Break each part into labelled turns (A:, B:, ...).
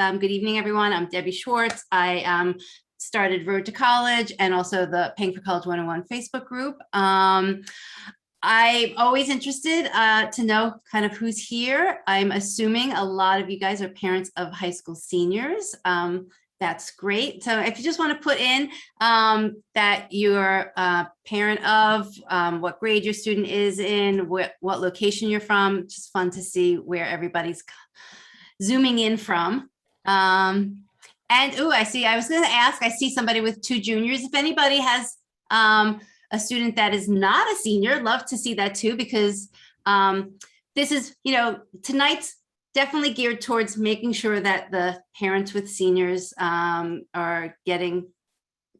A: Good evening, everyone. I'm Debbie Schwartz. I started Road to College and also the Paying for College 101 Facebook group. I'm always interested to know kind of who's here. I'm assuming a lot of you guys are parents of high school seniors. That's great. So if you just want to put in that you're a parent of, what grade your student is in, what location you're from, just fun to see where everybody's zooming in from. And I was going to ask, I see somebody with 2 juniors. If anybody has a student that is not a senior, love to see that too, because this is, tonight's definitely geared towards making sure that the parents with seniors are getting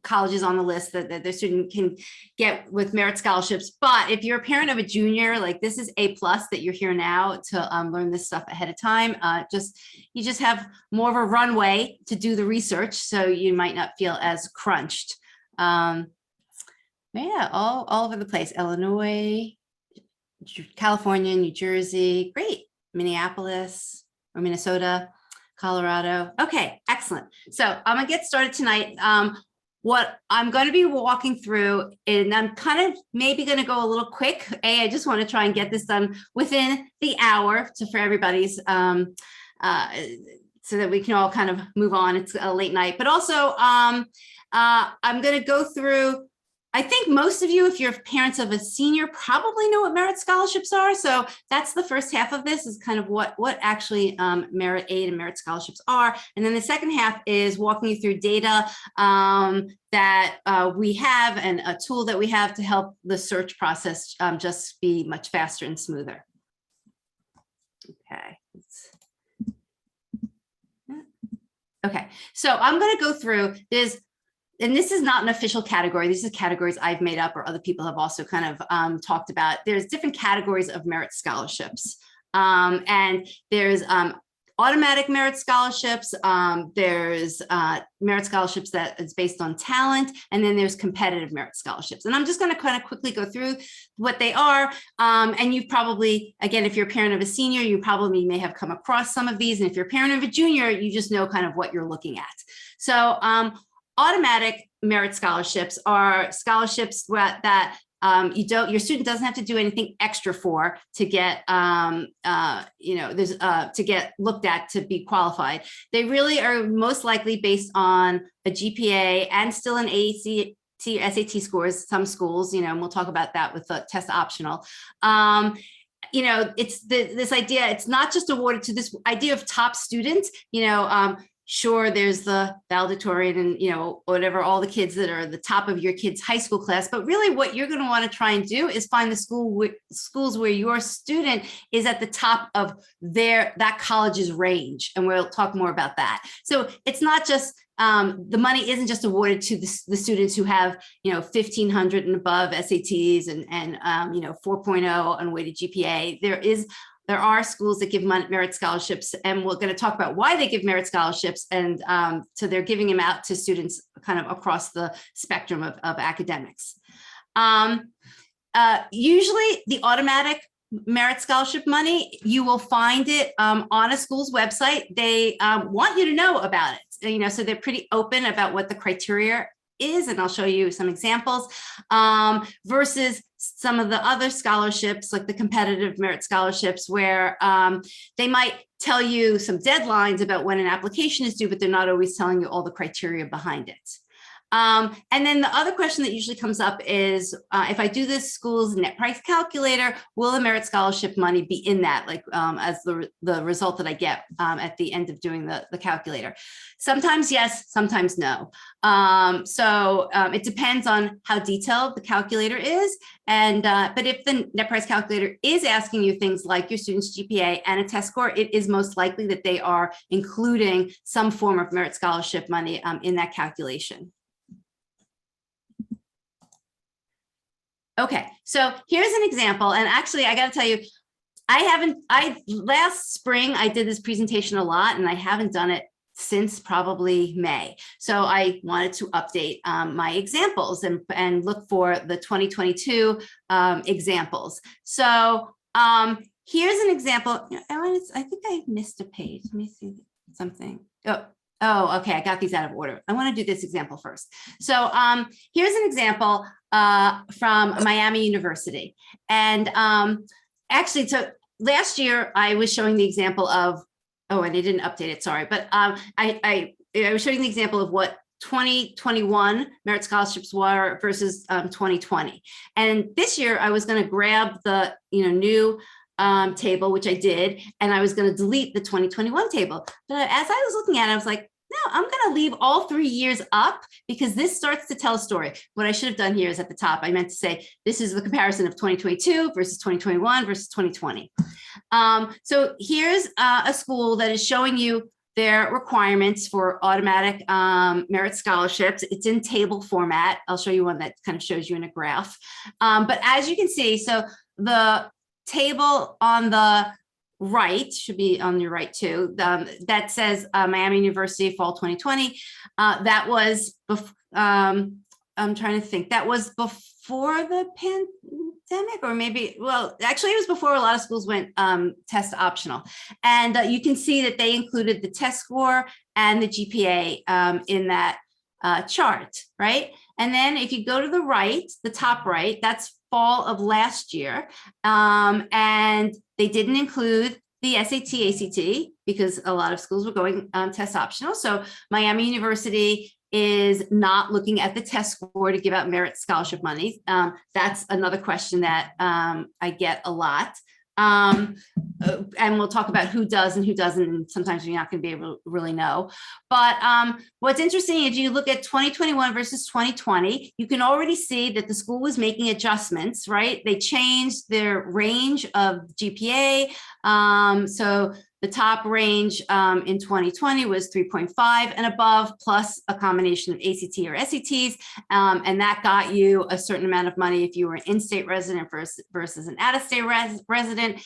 A: colleges on the list that their student can get with merit scholarships. But if you're a parent of a junior, like this is A+ that you're here now to learn this stuff ahead of time. You just have more of a runway to do the research, so you might not feel as crunched. Yeah, all over the place. Illinois, California, New Jersey, great. Minneapolis or Minnesota, Colorado. Okay, excellent. So I'm gonna get started tonight. What I'm going to be walking through, and I'm kind of maybe going to go a little quick. I just want to try and get this done within the hour for everybody's, so that we can all kind of move on. It's a late night, but also I'm going to go through. I think most of you, if you're parents of a senior, probably know what merit scholarships are. So that's the first half of this, is kind of what actually merit aid and merit scholarships are. And then the second half is walking you through data that we have and a tool that we have to help the search process just be much faster and smoother. Okay, so I'm going to go through this. And this is not an official category. These are categories I've made up or other people have also kind of talked about. There's different categories of merit scholarships. And there's automatic merit scholarships. There's merit scholarships that is based on talent. And then there's competitive merit scholarships. And I'm just going to kind of quickly go through what they are. And you've probably, again, if you're a parent of a senior, you probably may have come across some of these. And if you're a parent of a junior, you just know kind of what you're looking at. So automatic merit scholarships are scholarships that your student doesn't have to do anything extra for to get to get looked at to be qualified. They really are most likely based on a GPA and still an ACT, SAT scores. Some schools, and we'll talk about that with the test optional. It's this idea. It's not just awarded to this idea of top students. Sure, there's the valedictorian and, whatever, all the kids that are the top of your kid's high school class. But really what you're going to want to try and do is find the schools where your student is at the top of that college's range. And we'll talk more about that. So it's not just the money isn't just awarded to the students who have, 1,500 and above SATs and 4.0 unweighted GPA. There are schools that give merit scholarships, and we're going to talk about why they give merit scholarships. And so they're giving them out to students kind of across the spectrum of academics. Usually the automatic merit scholarship money, you will find it on a school's website. They want you to know about it, so they're pretty open about what the criteria is, and I'll show you some examples, versus some of the other scholarships, like the competitive merit scholarships, where they might tell you some deadlines about when an application is due, but they're not always telling you all the criteria behind it. And then the other question that usually comes up is, if I do this school's net price calculator, will the merit scholarship money be in that, like as the result that I get at the end of doing the calculator? Sometimes yes, sometimes no. So it depends on how detailed the calculator is. And but if the net price calculator is asking you things like your student's GPA and a test score, it is most likely that they are including some form of merit scholarship money in that calculation. Okay, so here's an example. And actually, I got to tell you, last spring, I did this presentation a lot, and I haven't done it since probably May. So I wanted to update my examples and look for the 2022 examples. So here's an example. I think I missed a page. Let me see something. Okay. I got these out of order. I want to do this example first. So here's an example from Miami University. And actually, so last year I was showing the example of, and I didn't update it, sorry, but I was showing the example of what 2021 merit scholarships were versus 2020. And this year I was going to grab the new table, which I did, and I was going to delete the 2021 table. But as I was looking at it, I was like, no, I'm going to leave all 3 years up because this starts to tell a story. What I should have done here is at the top, I meant to say, this is the comparison of 2022 versus 2021 versus 2020. So here's a school that is showing you their requirements for automatic merit scholarships. It's in table format. I'll show you one that kind of shows you in a graph. But as you can see, so the table on the right, should be on your right too, that says Miami University fall 2020. That was, I'm trying to think, that was before the pandemic, or maybe, well, actually it was before a lot of schools went test optional. And you can see that they included the test score and the GPA in that chart, right? And then if you go to the right, the top right, that's fall of last year. And they didn't include the SAT, ACT, because a lot of schools were going test optional. So Miami University is not looking at the test score to give out merit scholarship money. That's another question that I get a lot. And we'll talk about who does and who doesn't, and sometimes you're not going to be able to really know. But what's interesting, if you look at 2021 versus 2020, you can already see that the school was making adjustments, right? They changed their range of GPA. So the top range in 2020 was 3.5 and above, plus a combination of ACT or SATs. And that got you a certain amount of money if you were an in-state resident versus an out-of-state resident.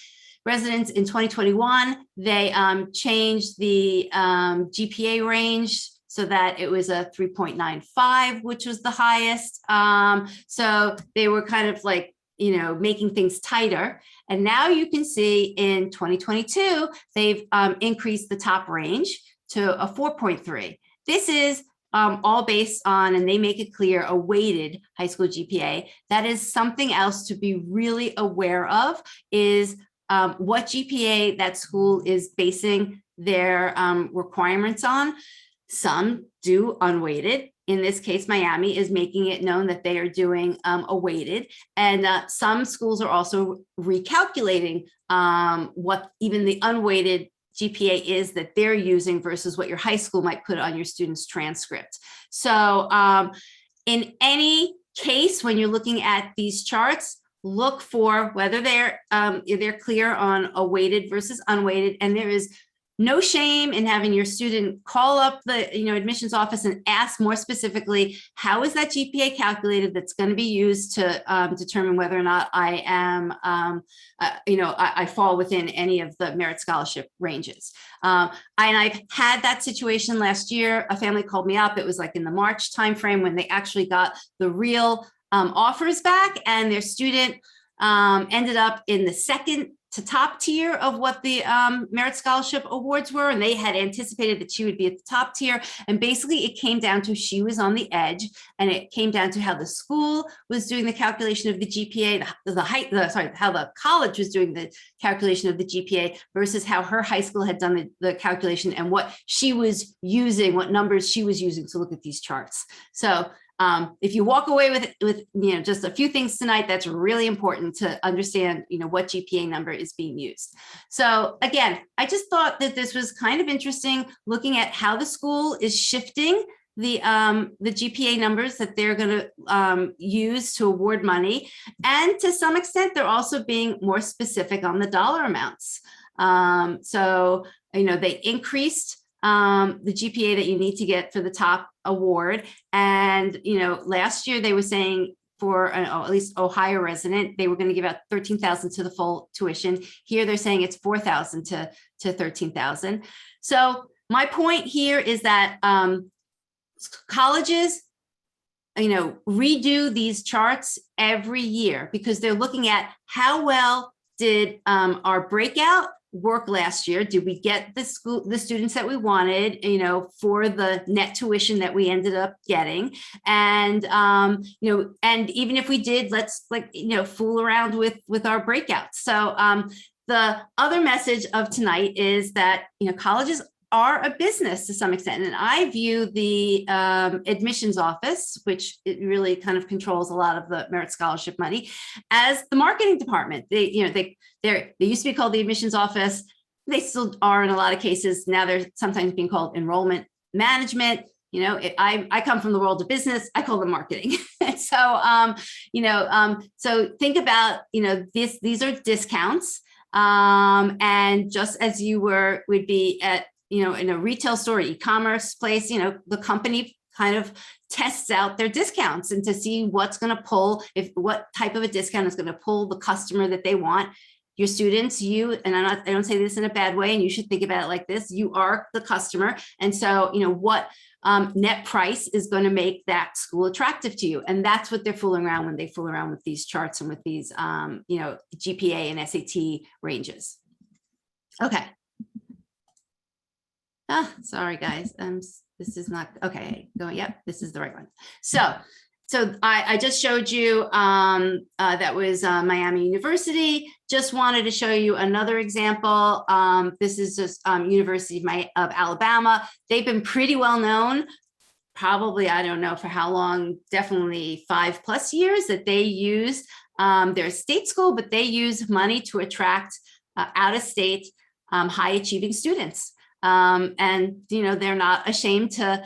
A: Residents in 2021, they changed the GPA range so that it was a 3.95, which was the highest. So they were kind of like, making things tighter. And now you can see in 2022, they've increased the top range to a 4.3. This is all based on, and they make it clear, a weighted high school GPA. That is something else to be really aware of, is what GPA that school is basing their requirements on. Some do unweighted. In this case, Miami is making it known that they are doing a weighted, and some schools are also recalculating what even the unweighted GPA is that they're using versus what your high school might put on your student's transcript. So in any case, when you're looking at these charts, look for whether they're clear on a weighted versus unweighted, and there is no shame in having your student call up the admissions office and ask more specifically, how is that GPA calculated that's going to be used to determine whether or not I am, I fall within any of the merit scholarship ranges. And I've had that situation last year. A family called me up. It was like in the March timeframe when they actually got the real offers back, and their student ended up in the second to top tier of what the merit scholarship awards were. And they had anticipated that she would be at the top tier. And basically it came down to, she was on the edge, and it came down to how the school was doing the calculation of the GPA, how the college was doing the calculation of the GPA versus how her high school had done the calculation, and what she was using, what numbers she was using to look at these charts. So if you walk away with just a few things tonight, that's really important to understand, what GPA number is being used. So again, I just thought that this was kind of interesting, looking at how the school is shifting the GPA numbers that they're going to use to award money, and to some extent, they're also being more specific on the dollar amounts. So they increased the GPA that you need to get for the top award. And, last year they were saying for at least Ohio resident, they were going to give out $13,000 to the full tuition. Here they're saying it's $4,000 to $13,000. So my point here is that colleges, redo these charts every year, because they're looking at how well did our breakout work last year? Did we get the students that we wanted, for the net tuition that we ended up getting? And, and even if we did, let's fool around with our breakouts. So the other message of tonight is that, colleges are a business to some extent. And I view the admissions office, which it really kind of controls a lot of the merit scholarship money, as the marketing department. They used to be called the admissions office. They still are in a lot of cases. Now they're sometimes being called enrollment management. I come from the world of business. I call them marketing. So, so think about, these are discounts. And just as you would be at, in a retail store, e-commerce place, the company kind of tests out their discounts and to see what's going to pull, what type of a discount is going to pull the customer that they want. Your students, and I don't say this in a bad way, and you should think about it like this: you are the customer, and so what net price is going to make that school attractive to you, and that's what they're fooling around when they fool around with these charts and with these GPA and SAT ranges. Okay. Sorry guys, this is not okay. Yep, this is the right one. So I just showed you that was Miami University. Just wanted to show you another example. This is just University of Alabama. They've been pretty well known, probably, I don't know for how long, definitely 5+ years, that they use their state school, but they use money to attract out-of-state high achieving students. And they're not ashamed to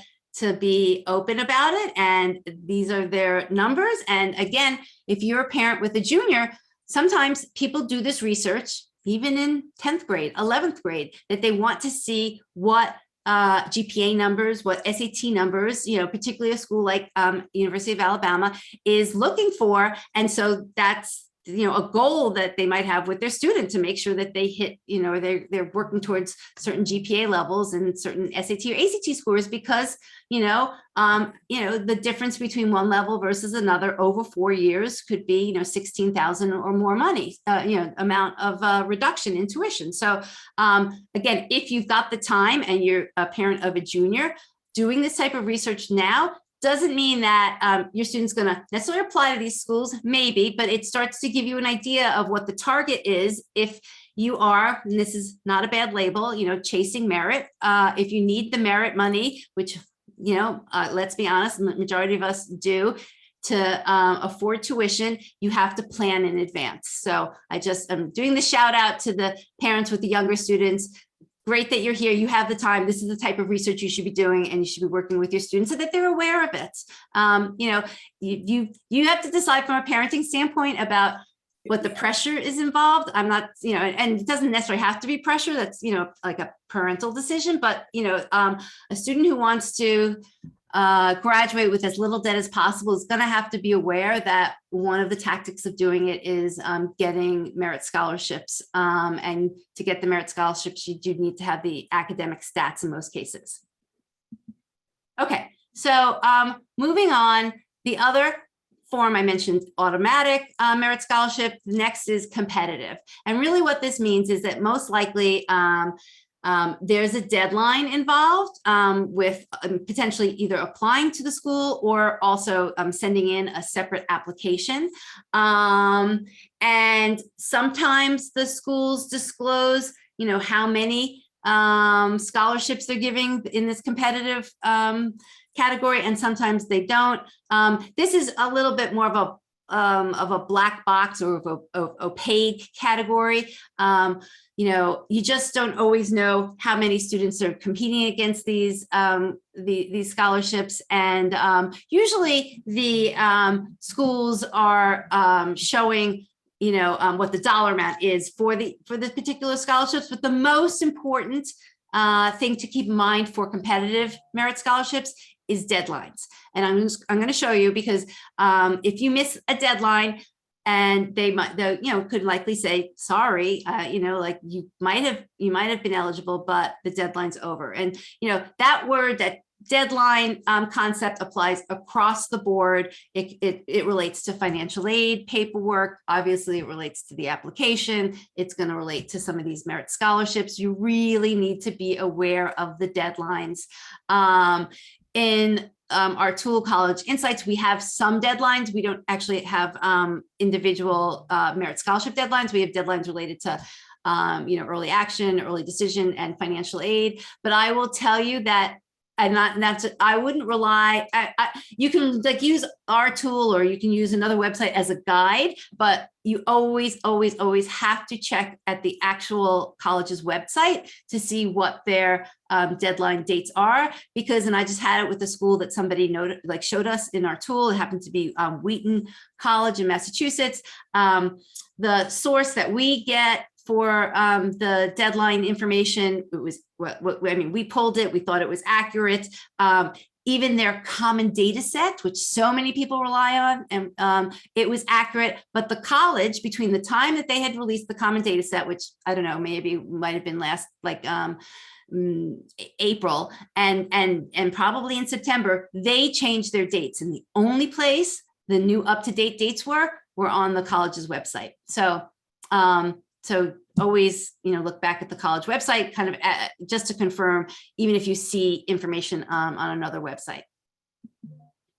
A: be open about it. And these are their numbers. And again, if you're a parent with a junior, sometimes people do this research, even in 10th grade, 11th grade, that they want to see what GPA numbers, what SAT numbers, particularly a school like University of Alabama is looking for. And so that's a goal that they might have with their student to make sure that they hit, they're working towards certain GPA levels and certain SAT or ACT scores, because, the difference between one level versus another over 4 years could be, $16,000 or more money, amount of reduction in tuition. So again, if you've got the time and you're a parent of a junior, doing this type of research now doesn't mean that your student's going to necessarily apply to these schools, maybe, but it starts to give you an idea of what the target is if you are, and this is not a bad label, chasing merit. If you need the merit money, which, let's be honest, the majority of us do, to afford tuition, you have to plan in advance. So I'm doing the shout out to the parents with the younger students. Great that you're here. You have the time. This is the type of research you should be doing, and you should be working with your students so that they're aware of it. You have to decide from a parenting standpoint about what the pressure is involved. I'm not, and it doesn't necessarily have to be pressure. That's, like a parental decision, but, a student who wants to graduate with as little debt as possible is going to have to be aware that one of the tactics of doing it is getting merit scholarships. And to get the merit scholarships, you do need to have the academic stats in most cases. Okay, so moving on, the other form I mentioned, automatic merit scholarship. Next is competitive. And really what this means is that most likely there's a deadline involved with potentially either applying to the school or also sending in a separate application. And sometimes the schools disclose, how many scholarships they're giving in this competitive category, and sometimes they don't. This is a little bit more of a black box or of a opaque category. You just don't always know how many students are competing against these scholarships, and usually the schools are showing what the dollar amount is for the particular scholarships. But the most important thing to keep in mind for competitive merit scholarships is deadlines. And I'm going to show you, because if you miss a deadline, and they could likely say, sorry, like you might have been eligible, but the deadline's over. And, that word, that deadline concept applies across the board. It relates to financial aid, paperwork. Obviously, it relates to the application. It's going to relate to some of these merit scholarships. You really need to be aware of the deadlines. In our tool, College Insights, we have some deadlines. We don't actually have individual merit scholarship deadlines. We have deadlines related to early action, early decision, and financial aid. But I will tell you that I wouldn't rely, you can like use our tool, or you can use another website as a guide, but you always have to check at the actual college's website to see what their deadline dates are. Because, and I just had it with the school that somebody showed us in our tool. It happened to be Wheaton College in Massachusetts. The source that we get for the deadline information, it was we pulled it, we thought it was accurate. Even their common data set, which so many people rely on, and it was accurate. But the college, between the time that they had released the common data set, which I don't know, maybe might have been last April, and probably in September, they changed their dates, and the only place the new up-to-date dates were on the college's website. So always, look back at the college website, kind of just to confirm, even if you see information on another website.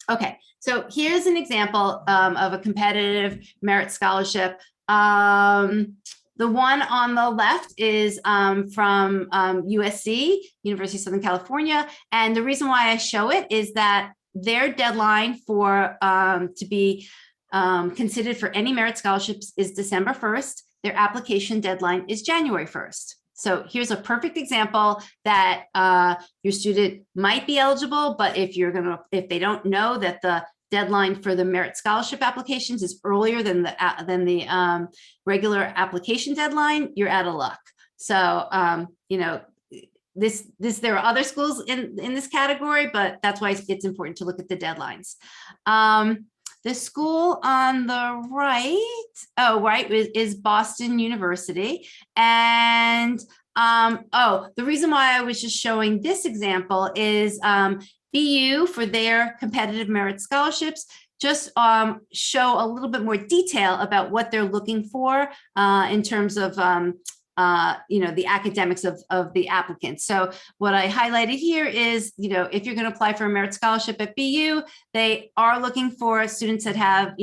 A: Okay, so here's an example of a competitive merit scholarship. The one on the left is from USC, University of Southern California. And the reason why I show it is that their deadline for to be considered for any merit scholarships is December 1st. Their application deadline is January 1st. So here's a perfect example that your student might be eligible, but if they don't know that the deadline for the merit scholarship applications is earlier than the regular application deadline, you're out of luck. So there are other schools in this category, but that's why it's important to look at the deadlines. The school on the right, is Boston University. And the reason why I was just showing this example is BU, for their competitive merit scholarships, just show a little bit more detail about what they're looking for in terms of the academics of the applicants. So what I highlighted here is, if you're going to apply for a merit scholarship at BU, they are looking for students that have,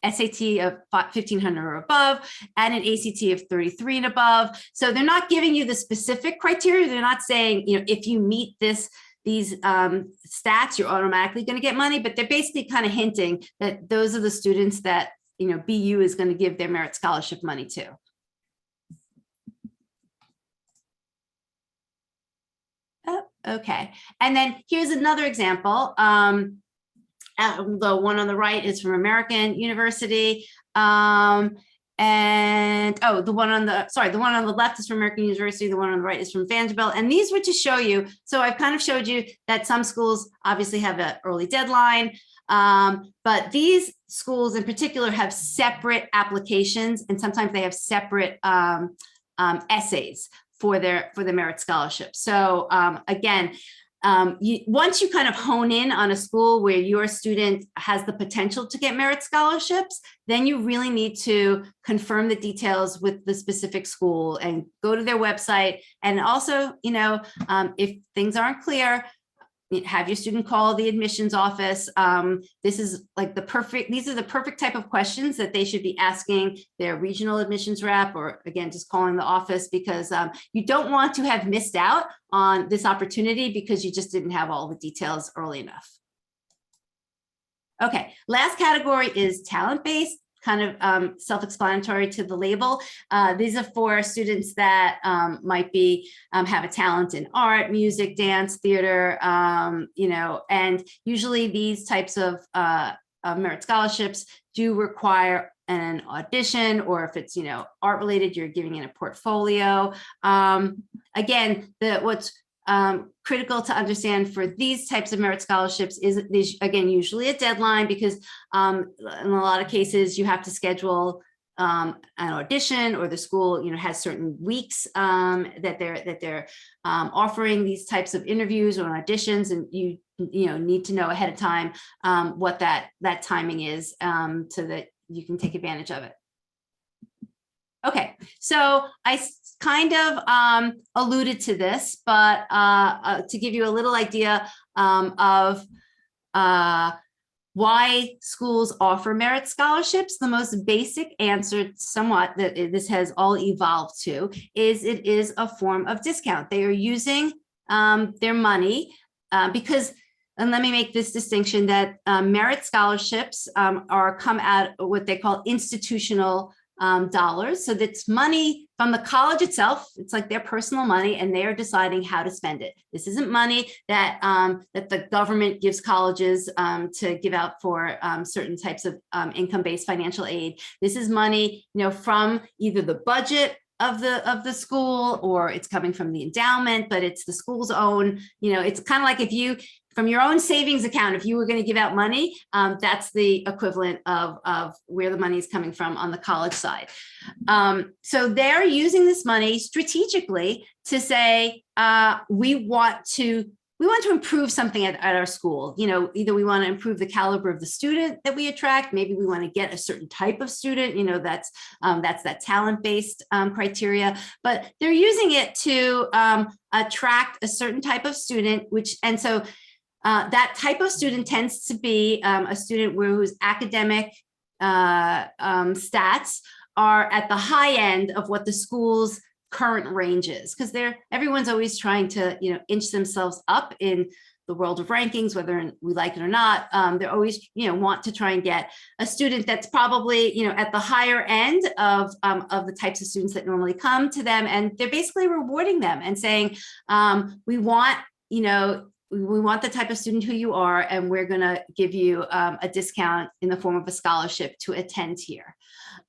A: SAT of 1500 or above and an ACT of 33 and above. So they're not giving you the specific criteria. They're not saying, if you meet these stats, you're automatically going to get money, but they're basically kind of hinting that those are the students that, BU is going to give their merit scholarship money to. Okay, and then here's another example. The one on the right is from American University. The one on the left is from American University. The one on the right is from Vanderbilt. And these were to show you. So I've kind of showed you that some schools obviously have an early deadline, but these schools in particular have separate applications, and sometimes they have separate essays for the merit scholarship. So again, once you kind of hone in on a school where your student has the potential to get merit scholarships, then you really need to confirm the details with the specific school and go to their website. And also, if things aren't clear, have your student call the admissions office. This is like these are the perfect type of questions that they should be asking their regional admissions rep, or again, just calling the office, because you don't want to have missed out on this opportunity because you just didn't have all the details early enough. Okay, last category is talent-based, kind of self-explanatory to the label. These are for students that might be have a talent in art, music, dance, theater, and usually these types of merit scholarships do require an audition, or if it's art related, you're giving in a portfolio. Again, what's critical to understand for these types of merit scholarships is there's, again, usually a deadline, because in a lot of cases you have to schedule an audition, or the school, has certain weeks that they're offering these types of interviews or auditions, and you need to know ahead of time what that timing is, so that you can take advantage of it. Okay, so I kind of alluded to this, but to give you a little idea of why schools offer merit scholarships, the most basic answer, somewhat, that this has all evolved to, is it is a form of discount. They are using their money because, and let me make this distinction, that merit scholarships come out of what they call institutional dollars. So that's money from the college itself. It's like their personal money, and they are deciding how to spend it. This isn't money that that the government gives colleges to give out for certain types of income-based financial aid. This is money, from either the budget of the school, or it's coming from the endowment, but it's the school's own. It's kind of like if you, from your own savings account, if you were going to give out money, that's the equivalent of where the money is coming from on the college side. So they're using this money strategically to say, we want to improve something at our school. Either we want to improve the caliber of the student that we attract. Maybe we want to get a certain type of student. That's that talent-based criteria. But they're using it to attract a certain type of student, and so that type of student tends to be a student whose academic stats are at the high end of what the school's current range is, because everyone's always trying to inch themselves up in the world of rankings, whether we like it or not. They're always want to try and get a student that's probably at the higher end of the types of students that normally come to them, and they're basically rewarding them and saying, we want the type of student who you are, and we're going to give you a discount in the form of a scholarship to attend here.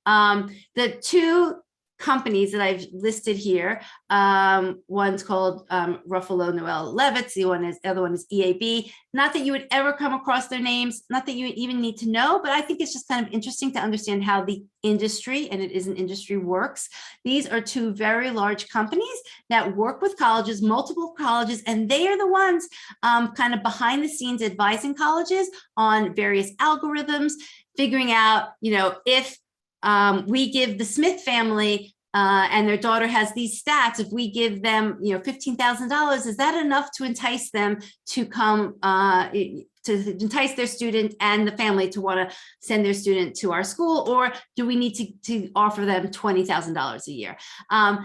A: The two companies that I've listed here, one's called Ruffalo Noel Levitz, the other one is EAB. Not that you would ever come across their names, not that you would even need to know, but I think it's just kind of interesting to understand how the industry, and it is an industry, works. These are two very large companies that work with colleges, multiple colleges, and they are the ones kind of behind the scenes advising colleges on various algorithms, figuring out, if we give the Smith family and their daughter has these stats, if we give them, $15,000, is that enough to entice them to come, to entice their student and the family to want to send their student to our school, or do we need to offer them $20,000 a year?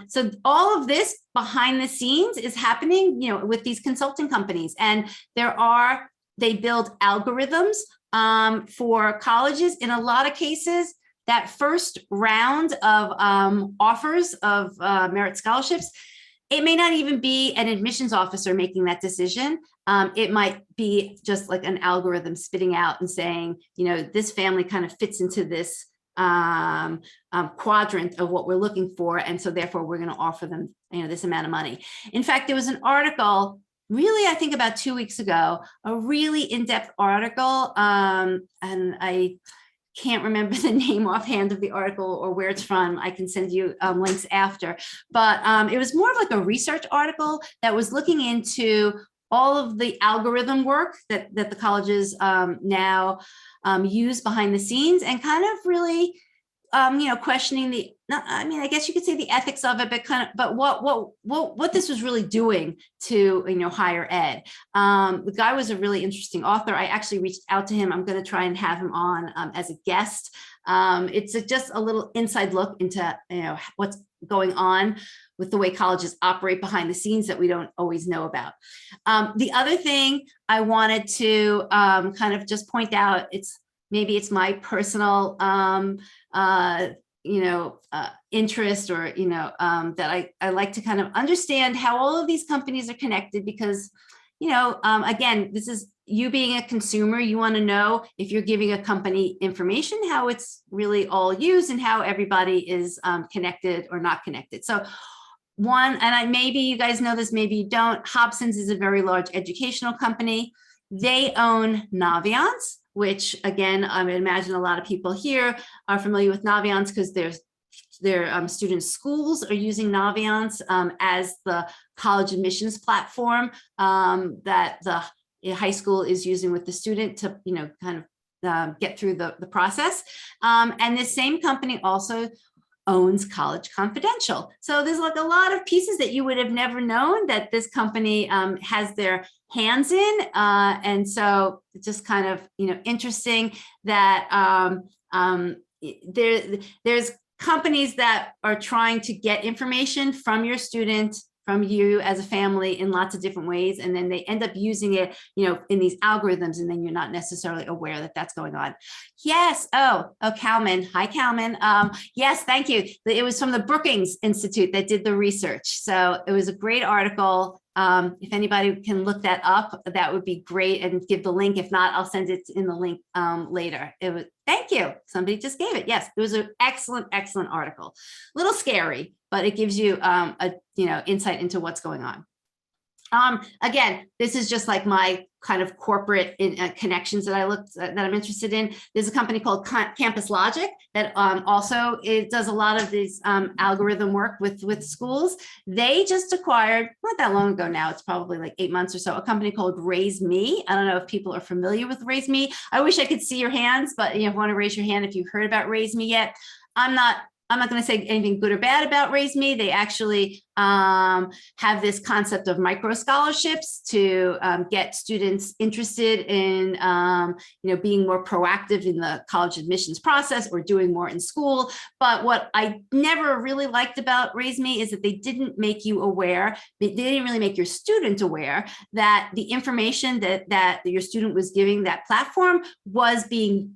A: So all of this behind the scenes is happening, with these consulting companies, and they build algorithms for colleges. In a lot of cases, that first round of offers of merit scholarships, it may not even be an admissions officer making that decision. It might be just like an algorithm spitting out and saying, this family kind of fits into this quadrant of what we're looking for, and so therefore we're going to offer them, this amount of money. In fact, there was an article, really, I think about 2 weeks ago, a really in-depth article, and I can't remember the name offhand of the article or where it's from. I can send you links after, but it was more of like a research article that was looking into all of the algorithm work that the colleges now use behind the scenes, and kind of really questioning I guess you could say the ethics of it, but what this was really doing to higher ed. The guy was a really interesting author. I actually reached out to him. I'm going to try and have him on as a guest. It's just a little inside look into what's going on with the way colleges operate behind the scenes that we don't always know about. The other thing I wanted to kind of just point out, maybe it's my personal interest, or that I like to kind of understand how all of these companies are connected, because again, this is you being a consumer. You want to know, if you're giving a company information, how it's really all used and how everybody is connected or not connected. So maybe you guys know this, maybe you don't, Hobson's is a very large educational company. They own Naviance, which again, I would imagine a lot of people here are familiar with Naviance because their student schools are using Naviance as the college admissions platform that the high school is using with the student to, kind of get through the process. And this same company also owns College Confidential. So there's like a lot of pieces that you would have never known that this company has their hands in. And so it's just kind of, interesting that there's companies that are trying to get information from your student, from you as a family in lots of different ways. And then they end up using it, in these algorithms, and then you're not necessarily aware that that's going on. Yes. Oh, Kalman. Hi, Kalman. Yes, thank you. It was from the Brookings Institute that did the research. So it was a great article. If anybody can look that up, that would be great, and give the link. If not, I'll send it in the link later. Thank you. Somebody just gave it. Yes, it was an excellent, excellent article. A little scary, but it gives you insight into what's going on. Again, this is just like my kind of corporate connections that I'm interested in. There's a company called Campus Logic that also does a lot of these algorithm work with schools. They just acquired, not that long ago now, it's probably like 8 months or so, a company called Raise Me. I don't know if people are familiar with Raise Me. I wish I could see your hands, but if you want to raise your hand if you've heard about Raise Me yet. I'm not going to say anything good or bad about Raise Me. They actually have this concept of micro scholarships to get students interested in, being more proactive in the college admissions process or doing more in school. But what I never really liked about Raise Me is that they didn't make you aware, they didn't really make your student aware that the information that your student was giving that platform was being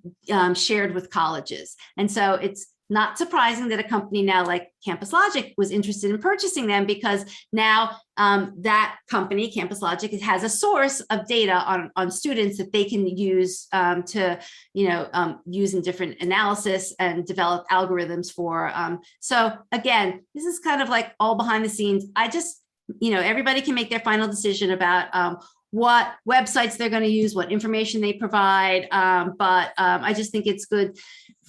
A: shared with colleges. And so it's not surprising that a company now like Campus Logic was interested in purchasing them, because now that company, Campus Logic, has a source of data on students that they can use to, use in different analysis and develop algorithms for. So again, this is kind of like all behind the scenes. I just, everybody can make their final decision about what websites they're going to use, what information they provide. But I just think it's good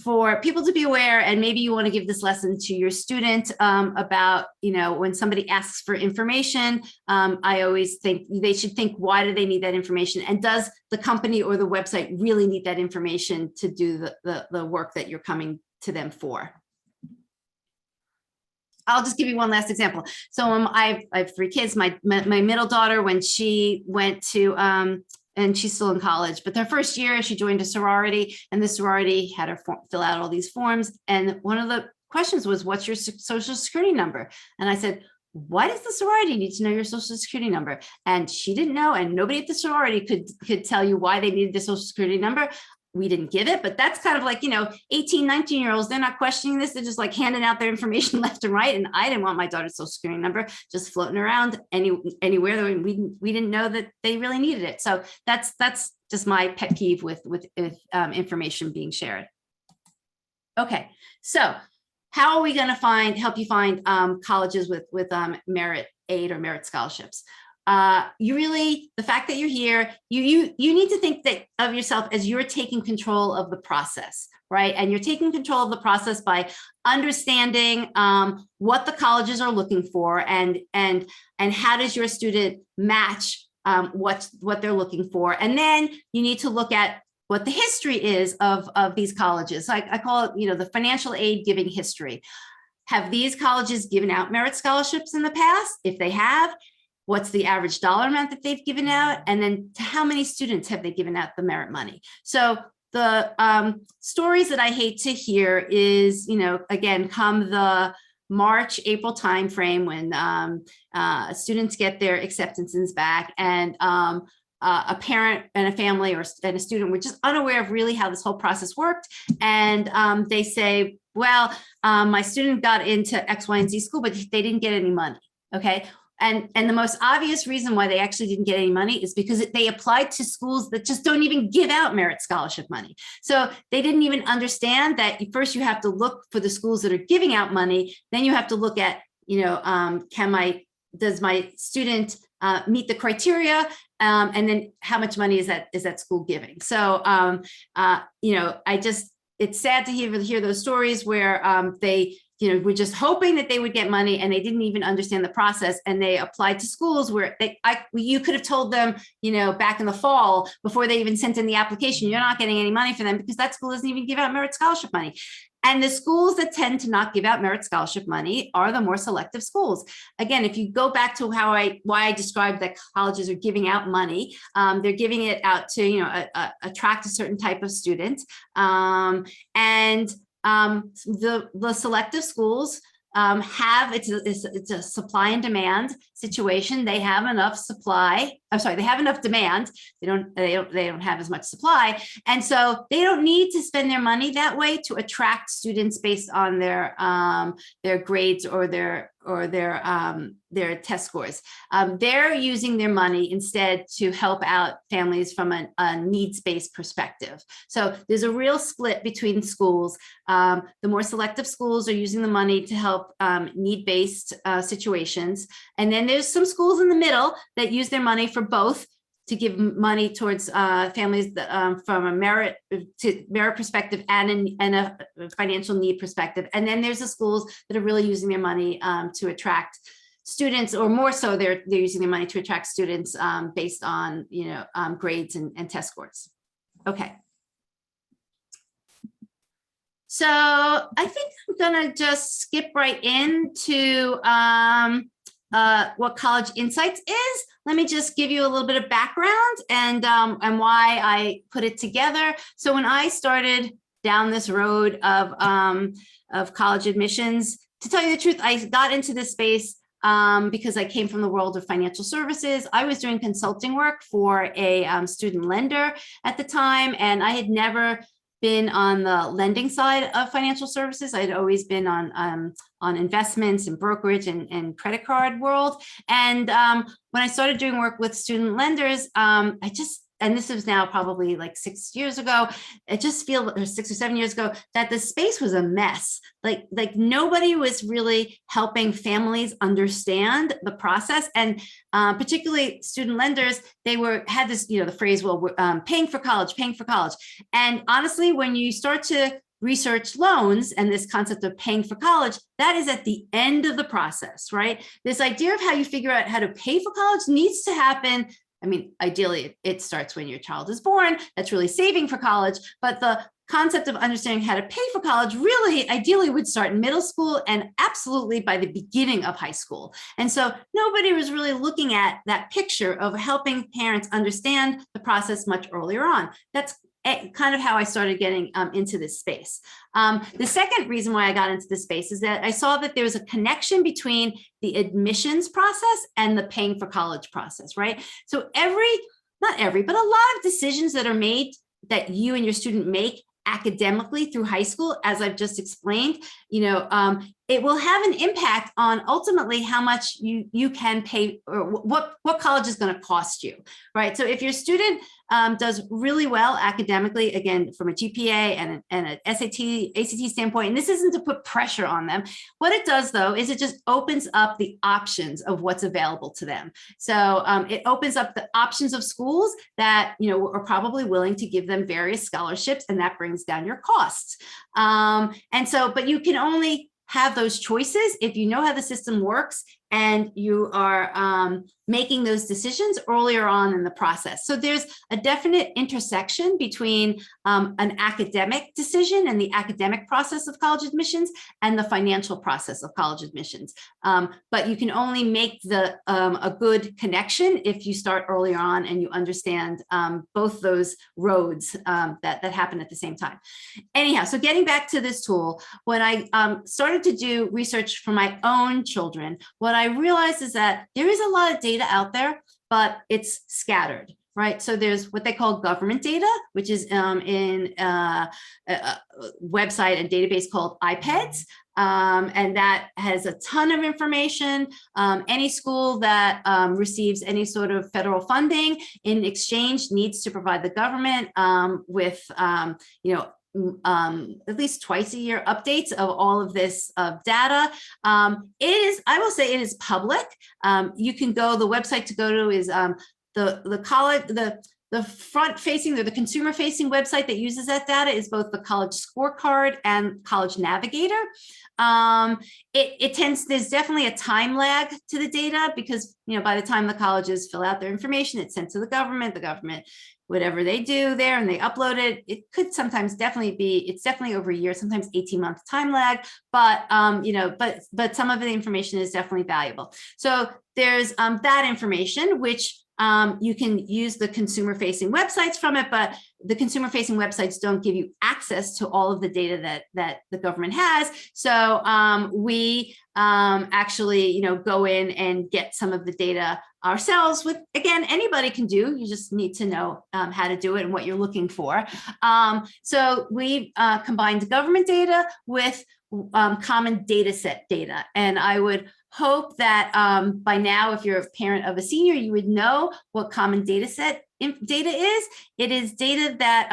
A: for people to be aware, and maybe you want to give this lesson to your student about, when somebody asks for information, I always think they should think, why do they need that information? And does the company or the website really need that information to do the work that you're coming to them for? I'll just give you one last example. So I have 3 kids. My middle daughter, when she went to, and she's still in college, but their first year, she joined a sorority, and the sorority had her fill out all these forms. And one of the questions was, what's your social security number? And I said, why does the sorority need to know your social security number? And she didn't know, and nobody at the sorority could tell you why they needed the social security number. We didn't give it, but that's kind of like, 18, 19-year-olds, they're not questioning this. They're just like handing out their information left and right. And I didn't want my daughter's social security number just floating around anywhere. We didn't know that they really needed it. So that's just my pet peeve with information being shared. Okay, so how are we going to help you find colleges with merit aid or merit scholarships? The fact that you're here, you need to think of yourself as you're taking control of the process, right? And you're taking control of the process by understanding what the colleges are looking for, and how does your student match what they're looking for. And then you need to look at what the history is of these colleges. So I call it, the financial aid giving history. Have these colleges given out merit scholarships in the past? If they have, what's the average dollar amount that they've given out? And then to how many students have they given out the merit money? So the stories that I hate to hear is, again, come the March, April timeframe when students get their acceptances back, and a parent and a family and a student were just unaware of really how this whole process worked. And they say, well, my student got into X, Y, and Z school, but they didn't get any money. Okay. And the most obvious reason why they actually didn't get any money is because they applied to schools that just don't even give out merit scholarship money. So they didn't even understand that first you have to look for the schools that are giving out money. Then you have to look at, does my student meet the criteria, and then how much money is that school giving. So, it's sad to hear those stories where they were just hoping that they would get money and they didn't even understand the process, and they applied to schools where you could have told them, back in the fall before they even sent in the application, you're not getting any money for them because that school doesn't even give out merit scholarship money. And the schools that tend to not give out merit scholarship money are the more selective schools. Again, if you go back to why I described that colleges are giving out money, they're giving it out to attract a certain type of student, and the selective schools it's a supply and demand situation. They have enough they have enough demand. They don't have as much supply. And so they don't need to spend their money that way to attract students based on their grades or their test scores. They're using their money instead to help out families from a needs-based perspective. So there's a real split between schools. The more selective schools are using the money to help need-based situations. And then there's some schools in the middle that use their money for both, to give money towards families from a merit perspective and a financial need perspective. And then there's the schools that are really using their money to attract students, or more so they're using their money to attract students based on grades and test scores. Okay. So I think I'm gonna just skip right into what College Insights is. Let me just give you a little bit of background and why I put it together. So when I started down this road of college admissions, to tell you the truth, I got into this space because I came from the world of financial services. I was doing consulting work for a student lender at the time, and I had never been on the lending side of financial services. I'd always been on investments and brokerage and credit card world. And when I started doing work with student lenders, and this was now probably like 6 years ago, it just feels, or 6 or 7 years ago, that the space was a mess. Like nobody was really helping families understand the process, and particularly student lenders. They had this, the phrase, well, we're paying for college. And honestly, when you start to research loans and this concept of paying for college, that is at the end of the process, right? This idea of how you figure out how to pay for college needs to happen. I mean, ideally, it starts when your child is born. That's really saving for college. But the concept of understanding how to pay for college really ideally would start in middle school and absolutely by the beginning of high school. And so nobody was really looking at that picture of helping parents understand the process much earlier on. That's kind of how I started getting into this space. The second reason why I got into this space is that I saw that there was a connection between the admissions process and the paying for college process, right? So not every, but a lot of decisions that are made that you and your student make academically through high school, as I've just explained, it will have an impact on ultimately how much you can pay, or what college is going to cost you, right? So if your student does really well academically, again, from a GPA and an SAT, ACT standpoint, and this isn't to put pressure on them. What it does, though, is it just opens up the options of what's available to them. So it opens up the options of schools that, are probably willing to give them various scholarships, and that brings down your costs. But you can only have those choices if you know how the system works and you are making those decisions earlier on in the process. So there's a definite intersection between an academic decision and the academic process of college admissions and the financial process of college admissions. But you can only make a good connection if you start earlier on and you understand both those roads that happen at the same time. Anyhow, so getting back to this tool, when I started to do research for my own children, what I realized is that there is a lot of data out there, but it's scattered, right? So there's what they call government data, which is in a website and database called iPads. And that has a ton of information. Any school that receives any sort of federal funding in exchange needs to provide the government with, at least twice a year updates of all of this data. I will say it is public. You can go, the website to go to is the college, the front facing or the consumer facing website that uses that data is both the College Scorecard and College Navigator. There's definitely a time lag to the data because, by the time the colleges fill out their information, it's sent to the government, whatever they do there and they upload it, it could sometimes it's definitely over a year, sometimes 18-month time lag, but, but some of the information is definitely valuable. So there's that information, which you can use the consumer-facing websites from it, but the consumer-facing websites don't give you access to all of the data that the government has. So we actually, go in and get some of the data ourselves. With, again, anybody can do. You just need to know how to do it and what you're looking for. So we combined government data with common data set data, and I would hope that by now, if you're a parent of a senior, you would know what common data set data is. It is data that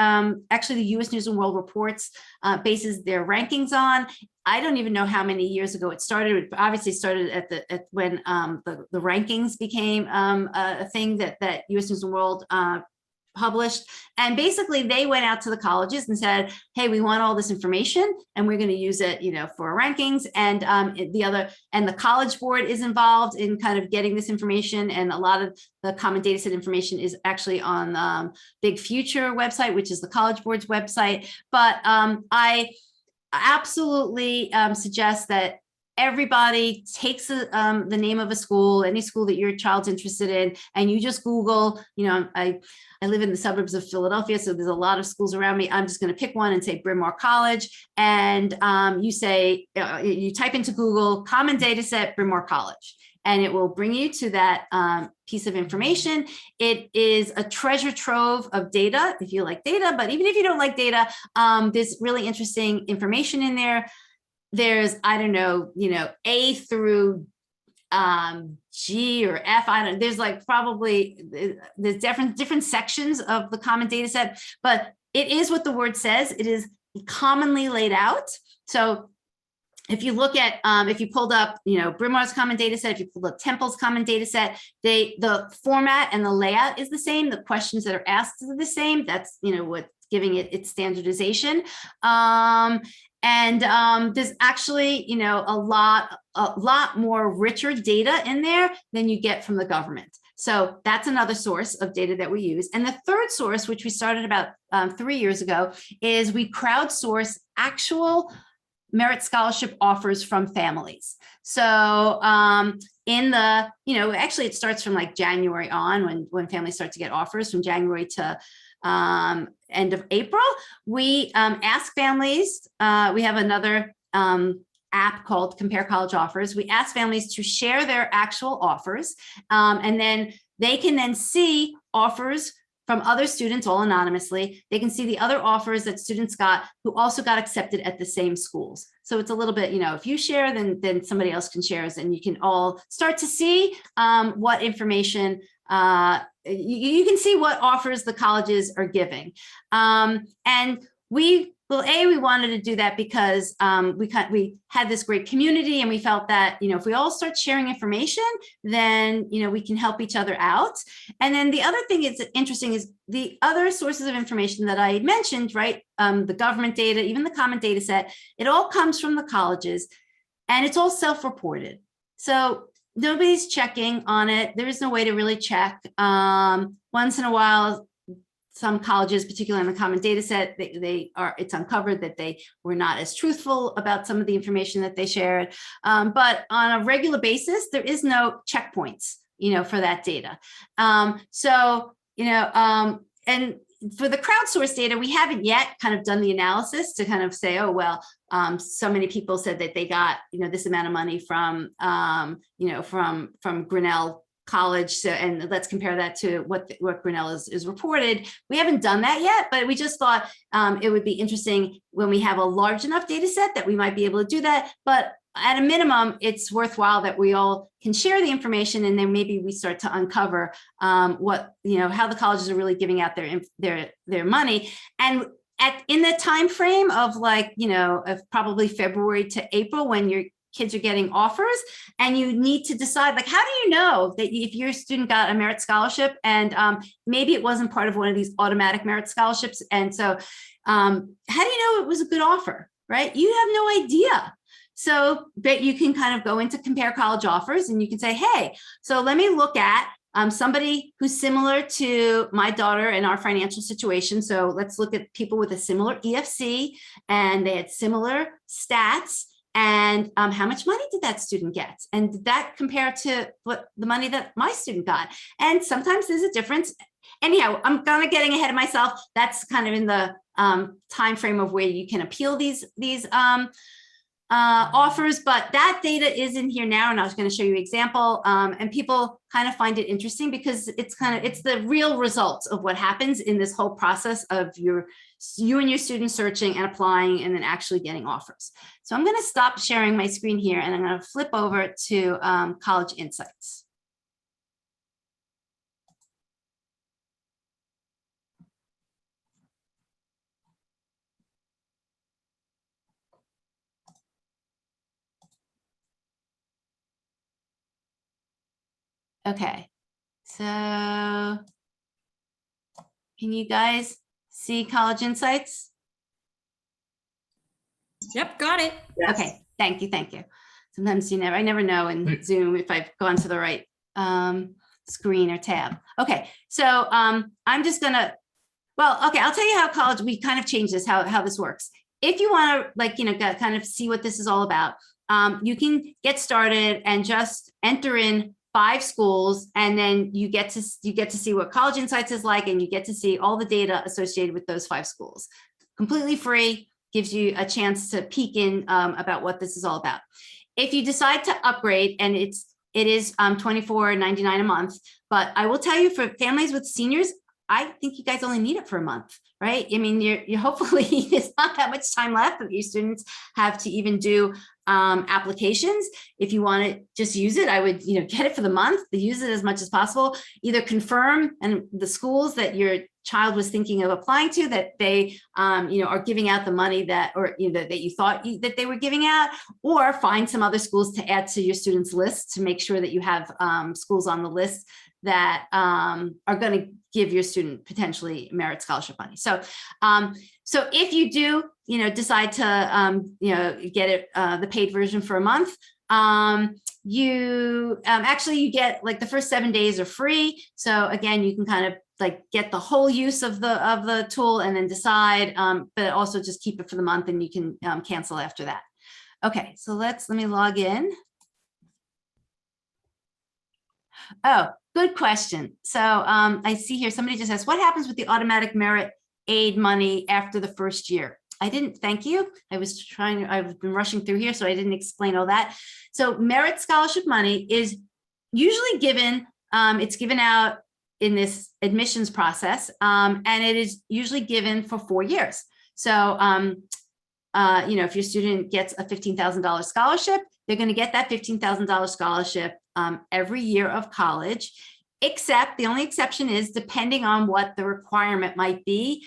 A: actually the U.S. News and World Reports bases their rankings on. I don't even know how many years ago it started. It obviously started at when the rankings became a thing that U.S. News and World published. And basically they went out to the colleges and said, hey, we want all this information and we're going to use it, for our rankings. And the College Board is involved in kind of getting this information. And a lot of the common data set information is actually on Big Future website, which is the College Board's website. But I absolutely suggest that everybody takes the name of a school, any school that your child's interested in, and you just Google, I live in the suburbs of Philadelphia, so there's a lot of schools around me. I'm just going to pick one and say Bryn Mawr College. And you type into Google, common data set, Bryn Mawr College, and it will bring you to that piece of information. It is a treasure trove of data if you like data, but even if you don't like data, there's really interesting information in there. There's, I don't know, A through G or F. There's like probably there's different sections of the common data set, but it is what the word says. It is commonly laid out. So if you look at, if you pulled up, Bryn Mawr's common data set, if you pulled up Temple's common data set, the format and the layout is the same. The questions that are asked are the same. That's, what's giving it its standardization. And there's actually, a lot more richer data in there than you get from the government. So that's another source of data that we use. And the third source, which we started about 3 years ago, is we crowdsource actual merit scholarship offers from families. So actually it starts from like January on when families start to get offers from January to end of April. We ask families, we have another app called Compare College Offers. We ask families to share their actual offers, and then they can then see offers from other students, all anonymously. They can see the other offers that students got who also got accepted at the same schools. So it's a little bit, if you share, then somebody else can share, and you can all start to see what information you can see what offers the colleges are giving. And we wanted to do that because we had this great community, and we felt that, if we all start sharing information, then, we can help each other out. And then the other thing that's interesting is the other sources of information that I mentioned, right? The government data, even the common data set, it all comes from the colleges, and it's all self-reported. So nobody's checking on it. There is no way to really check. Once in a while, some colleges, particularly on the common data set, it's uncovered that they were not as truthful about some of the information that they shared. But on a regular basis, there is no checkpoints, for that data. And for the crowdsourced data, we haven't yet kind of done the analysis to kind of say, oh, well, so many people said that they got, this amount of money from Grinnell College. So, and let's compare that to what Grinnell is reported. We haven't done that yet, but we just thought it would be interesting when we have a large enough data set that we might be able to do that. But at a minimum, it's worthwhile that we all can share the information, and then maybe we start to uncover how the colleges are really giving out their money. And in the time frame of like, of probably February to April, when your kids are getting offers, and you need to decide, like, how do you know that if your student got a merit scholarship and maybe it wasn't part of one of these automatic merit scholarships, and so how do you know it was a good offer, right? You have no idea. So, but you can kind of go into compare college offers, and you can say, hey, so let me look at somebody who's similar to my daughter in our financial situation. So let's look at people with a similar EFC, and they had similar stats, and how much money did that student get? And did that compare to what the money that my student got? And sometimes there's a difference. Anyhow, I'm kind of getting ahead of myself. That's kind of in the time frame of where you can appeal these offers, but that data is in here now, and I was going to show you an example. And people kind of find it interesting because it's the real results of what happens in this whole process of you and your students searching and applying and then actually getting offers. So I'm going to stop sharing my screen here, and I'm going to flip over to College Insights. Okay, so can you guys see College Insights?
B: Yep, got it.
A: Yes. Okay, thank you, thank you. Sometimes I never know in Zoom if I've gone to the right screen or tab. Okay, so I'm just gonna, I'll tell you how we kind of changed this, how this works. If you want to kind of see what this is all about, you can get started and just enter in 5 schools, and then you get to see what College Insights is like, and you get to see all the data associated with those 5 schools. Completely free, gives you a chance to peek in about what this is all about. If you decide to upgrade, and it is $24.99 a month, but I will tell you, for families with seniors, I think you guys only need it for a month, right? I mean, you're hopefully there's not that much time left that your students have to even do applications. If you want to just use it, I would, get it for the month, use it as much as possible, either confirm and the schools that your child was thinking of applying to, that they, are giving out the money that, or, that you thought that they were giving out, or find some other schools to add to your students' list to make sure that you have schools on the list that are going to give your student potentially merit scholarship money. So, so if you do, decide to, get it, the paid version for a month, you get like the first 7 days are free. So again, you can kind of like get the whole use of the tool and then decide, but also just keep it for the month, and you can cancel after that. Okay, so let me log in. Oh, good question. So I see here somebody just asked, what happens with the automatic merit aid money after the first year? I didn't, thank you. I've been rushing through here, so I didn't explain all that. So merit scholarship money is usually given, it's given out in this admissions process, and it is usually given for 4 years. So, if your student gets a $15,000 scholarship, they're going to get that $15,000 scholarship every year of college, except the only exception is depending on what the requirement might be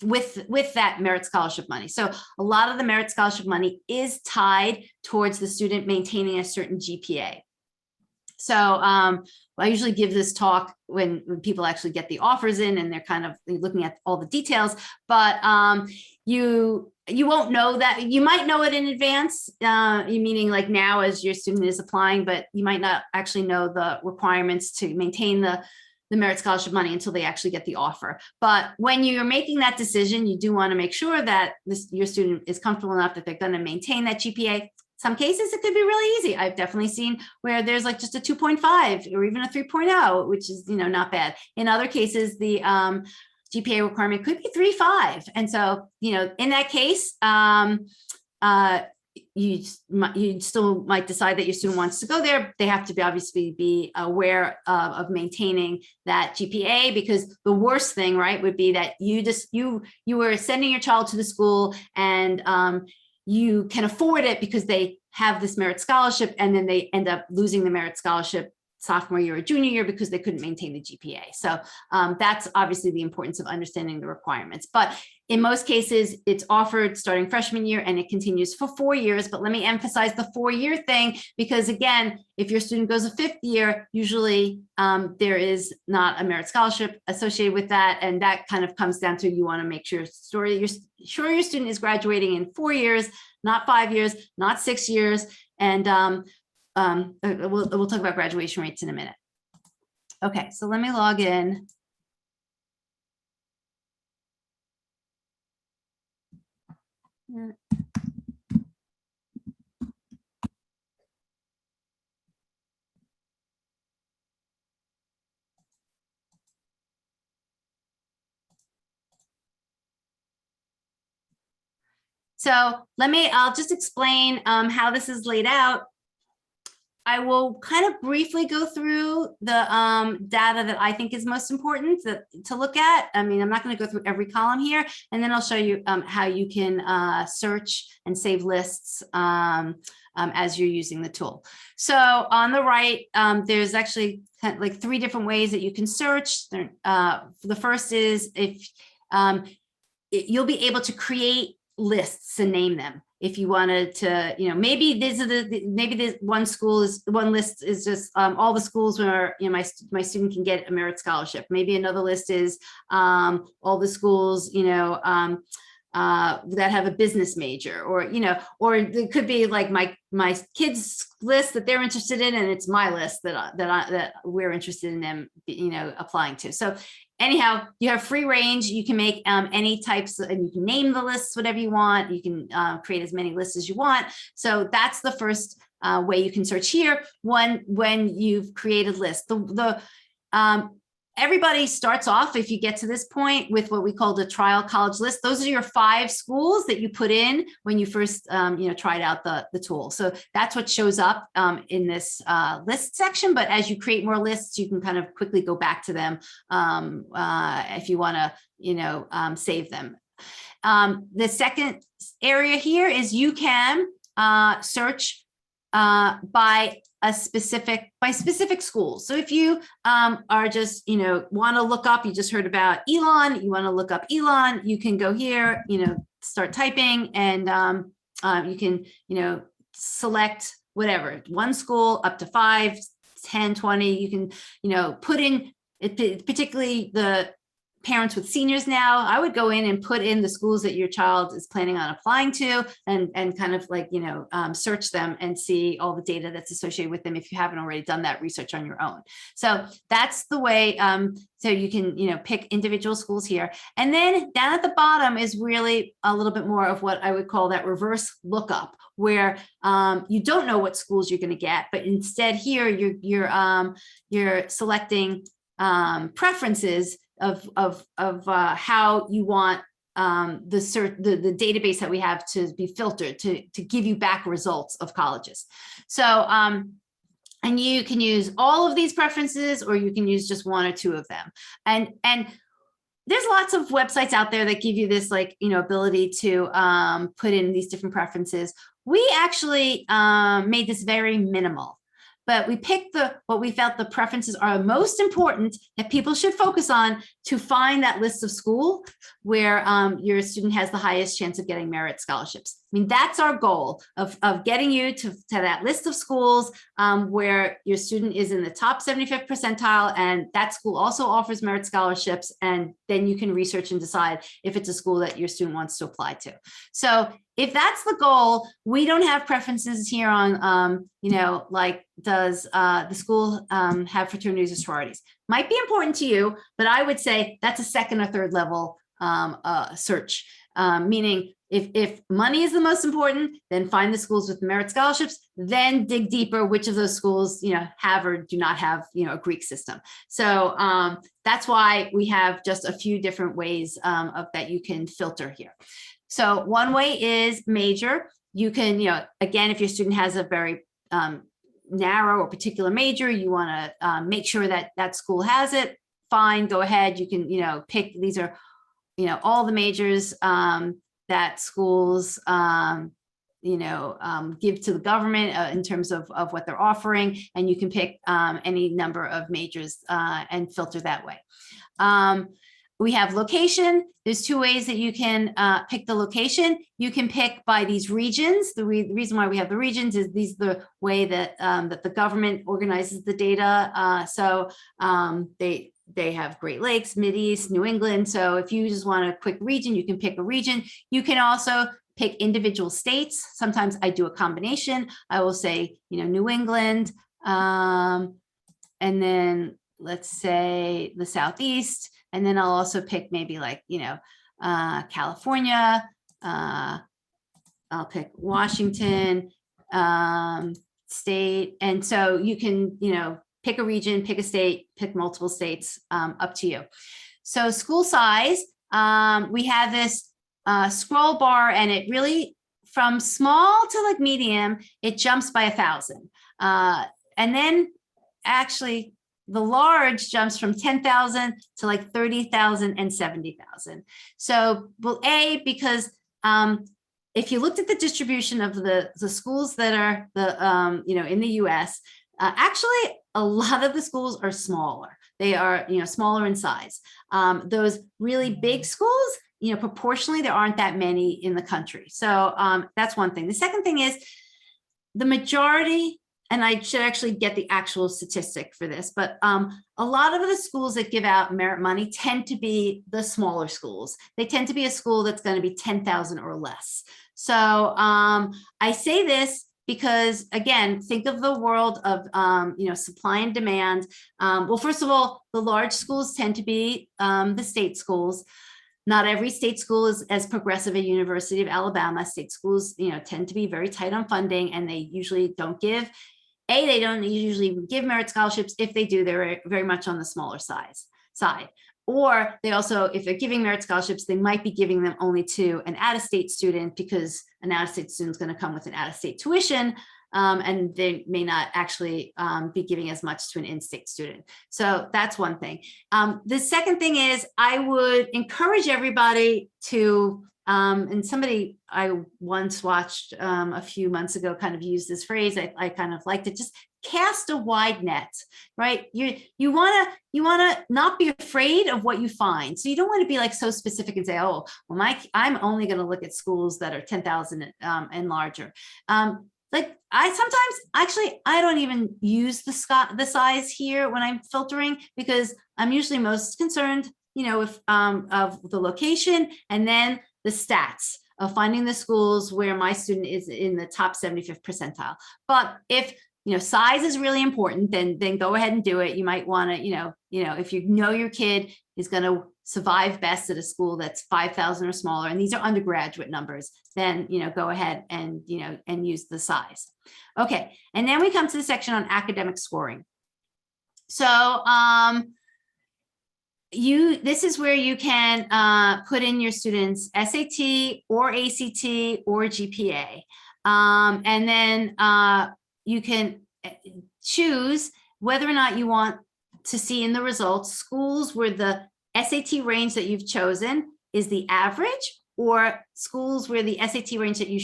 A: with that merit scholarship money. So a lot of the merit scholarship money is tied towards the student maintaining a certain GPA. So I usually give this talk when people actually get the offers in and they're kind of looking at all the details, but you won't know that. You might know it in advance, meaning like now as your student is applying, but you might not actually know the requirements to maintain the merit scholarship money until they actually get the offer. But when you're making that decision, you do want to make sure that your student is comfortable enough that they're going to maintain that GPA. Some cases it could be really easy. I've definitely seen where there's like just a 2.5 or even a 3.0, which is, not bad. In other cases, the GPA requirement could be 3.5. And so, in that case, you still might decide that your student wants to go there. They have to obviously be aware of maintaining that GPA, because the worst thing, right, would be that you were sending your child to the school and you can afford it because they have this merit scholarship, and then they end up losing the merit scholarship sophomore year or junior year because they couldn't maintain the GPA. So that's obviously the importance of understanding the requirements. But In most cases, it's offered starting freshman year and it continues for 4 years. But let me emphasize the 4-year thing, because again, if your student goes a 5th year, usually there is not a merit scholarship associated with that. And that kind of comes down to, you want to make sure your student is graduating in 4 years, not 5 years, not 6 years. And we'll talk about graduation rates in a minute. Okay, so let me log in. So I'll just explain how this is laid out. I will kind of briefly go through the data that I think is most important to look at. I mean, I'm not going to go through every column here, and then I'll show you how you can search and save lists as you're using the tool. So on the right, there's actually kind of like 3 different ways that you can search. The first is if you'll be able to create lists and name them. If you wanted to, maybe this one list is just all the schools where my student can get a merit scholarship. Maybe another list is all the schools that have a business major, or it could be like my kids list that they're interested in, and it's my list that we're interested in them applying to. So anyhow, you have free range. You can make any types, and you can name the lists whatever you want. You can create as many lists as you want. So that's the first way you can search here. When you've created lists, everybody starts off, if you get to this point, with what we call the trial college list. Those are your 5 schools that you put in when you first tried out the tool. So that's what shows up in this list section. But as you create more lists, you can kind of quickly go back to them if you want to save them. The second area here is you can search by specific schools. So if you are just, want to look up, you just heard about Elon, you want to look up Elon, you can go here, start typing, and you can, select whatever, 1 school up to 5, 10, 20. You can, put in, particularly the parents with seniors now, I would go in and put in the schools that your child is planning on applying to, and kind of like, search them and see all the data that's associated with them if you haven't already done that research on your own. So that's the way, so you can, pick individual schools here. And then down at the bottom is really a little bit more of what I would call that reverse lookup, where you don't know what schools you're going to get, but instead here you're selecting preferences of how you want the database that we have to be filtered to give you back results of colleges. So and you can use all of these preferences, or you can use just 1 or 2 of them. And there's lots of websites out there that give you this ability to put in these different preferences. We actually made this very minimal. But we picked what we felt the preferences are most important that people should focus on to find that list of school where your student has the highest chance of getting merit scholarships. I mean, that's our goal of getting you to that list of schools where your student is in the top 75th percentile, and that school also offers merit scholarships. And then you can research and decide if it's a school that your student wants to apply to. So if that's the goal, we don't have preferences here on, like, does the school have fraternities or sororities? Might be important to you, but I would say that's a 2nd or 3rd level search, meaning if money is the most important, then find the schools with merit scholarships, then dig deeper, which of those schools, have or do not have, a Greek system. So that's why we have just a few different ways that you can filter here. So one way is major. You can, again, if your student has a very narrow or particular major, you want to make sure that that school has it, fine, go ahead. You can, pick, these are, all the majors that schools, give to the government in terms of what they're offering. And you can pick any number of majors and filter that way. We have location. There's two ways that you can pick the location. You can pick by these regions. The reason why we have the regions is these are the way that that the government organizes the data. They have Great Lakes, Mideast, New England. So if you just want a quick region, you can pick a region. You can also pick individual states. Sometimes I do a combination. I will say, New England, and then let's say the Southeast. And then I'll also pick maybe like, California. I'll pick Washington state. And so you can, pick a region, pick a state, pick multiple states, up to you. So school size, we have this scroll bar, and it really, from small to like medium, it jumps by 1,000. And then actually, the large jumps from 10,000 to like 30,000 and 70,000. So, well, because if you looked at the distribution of the schools that are in the U.S., actually a lot of the schools are smaller. They are smaller in size. Those really big schools, proportionally, there aren't that many in the country. So that's one thing. The second thing is the majority. And I should actually get the actual statistic for this, but a lot of the schools that give out merit money tend to be the smaller schools. They tend to be a school that's going to be 10,000 or less. So I say this because, again, think of the world of supply and demand. Well, first of all, the large schools tend to be the state schools. Not every state school is as progressive as University of Alabama. State schools, tend to be very tight on funding, and they usually don't give. They don't usually give merit scholarships. If they do, they're very much on the smaller side. Or they also, if they're giving merit scholarships, they might be giving them only to an out-of-state student, because an out-of-state student is going to come with an out-of-state tuition, and they may not actually be giving as much to an in-state student. So that's one thing. The second thing is, I would encourage everybody to, and somebody I once watched a few months ago kind of used this phrase. I kind of liked it. Just cast a wide net, right? You want to not be afraid of what you find. So you don't want to be like so specific and say, oh, well, I'm only going to look at schools that are 10,000 and larger. Like I don't even use the size here when I'm filtering, because I'm usually most concerned, of the location, and then the stats of finding the schools where my student is in the top 75th percentile. But if size is really important, then go ahead and do it. You might want to, if your kid is going to survive best at a school that's 5,000 or smaller, and these are undergraduate numbers, then go ahead and and use the size. Okay, and then we come to the section on academic scoring. So this is where you can put in your students' SAT or ACT or GPA, and then you can choose whether or not you want to see in the results schools where the SAT range that you've chosen is the average, or schools where the SAT range that you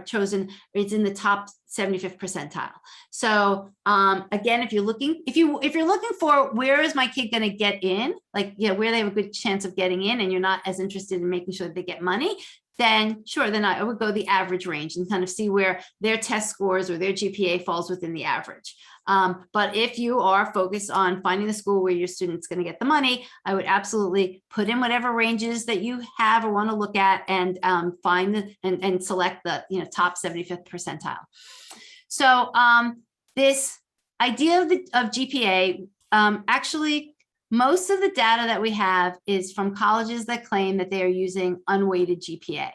A: chosen is in the top 75th percentile. So again, if you're looking for where is my kid going to get in, like where they have a good chance of getting in, and you're not as interested in making sure that they get money, then sure, then I would go the average range and kind of see where their test scores or their GPA falls within the average. But if you are focused on finding the school where your student's going to get the money, I would absolutely put in whatever ranges that you have or want to look at, and find and select the top 75th percentile. So this idea of GPA, actually, most of the data that we have is from colleges that claim that they are using unweighted GPA.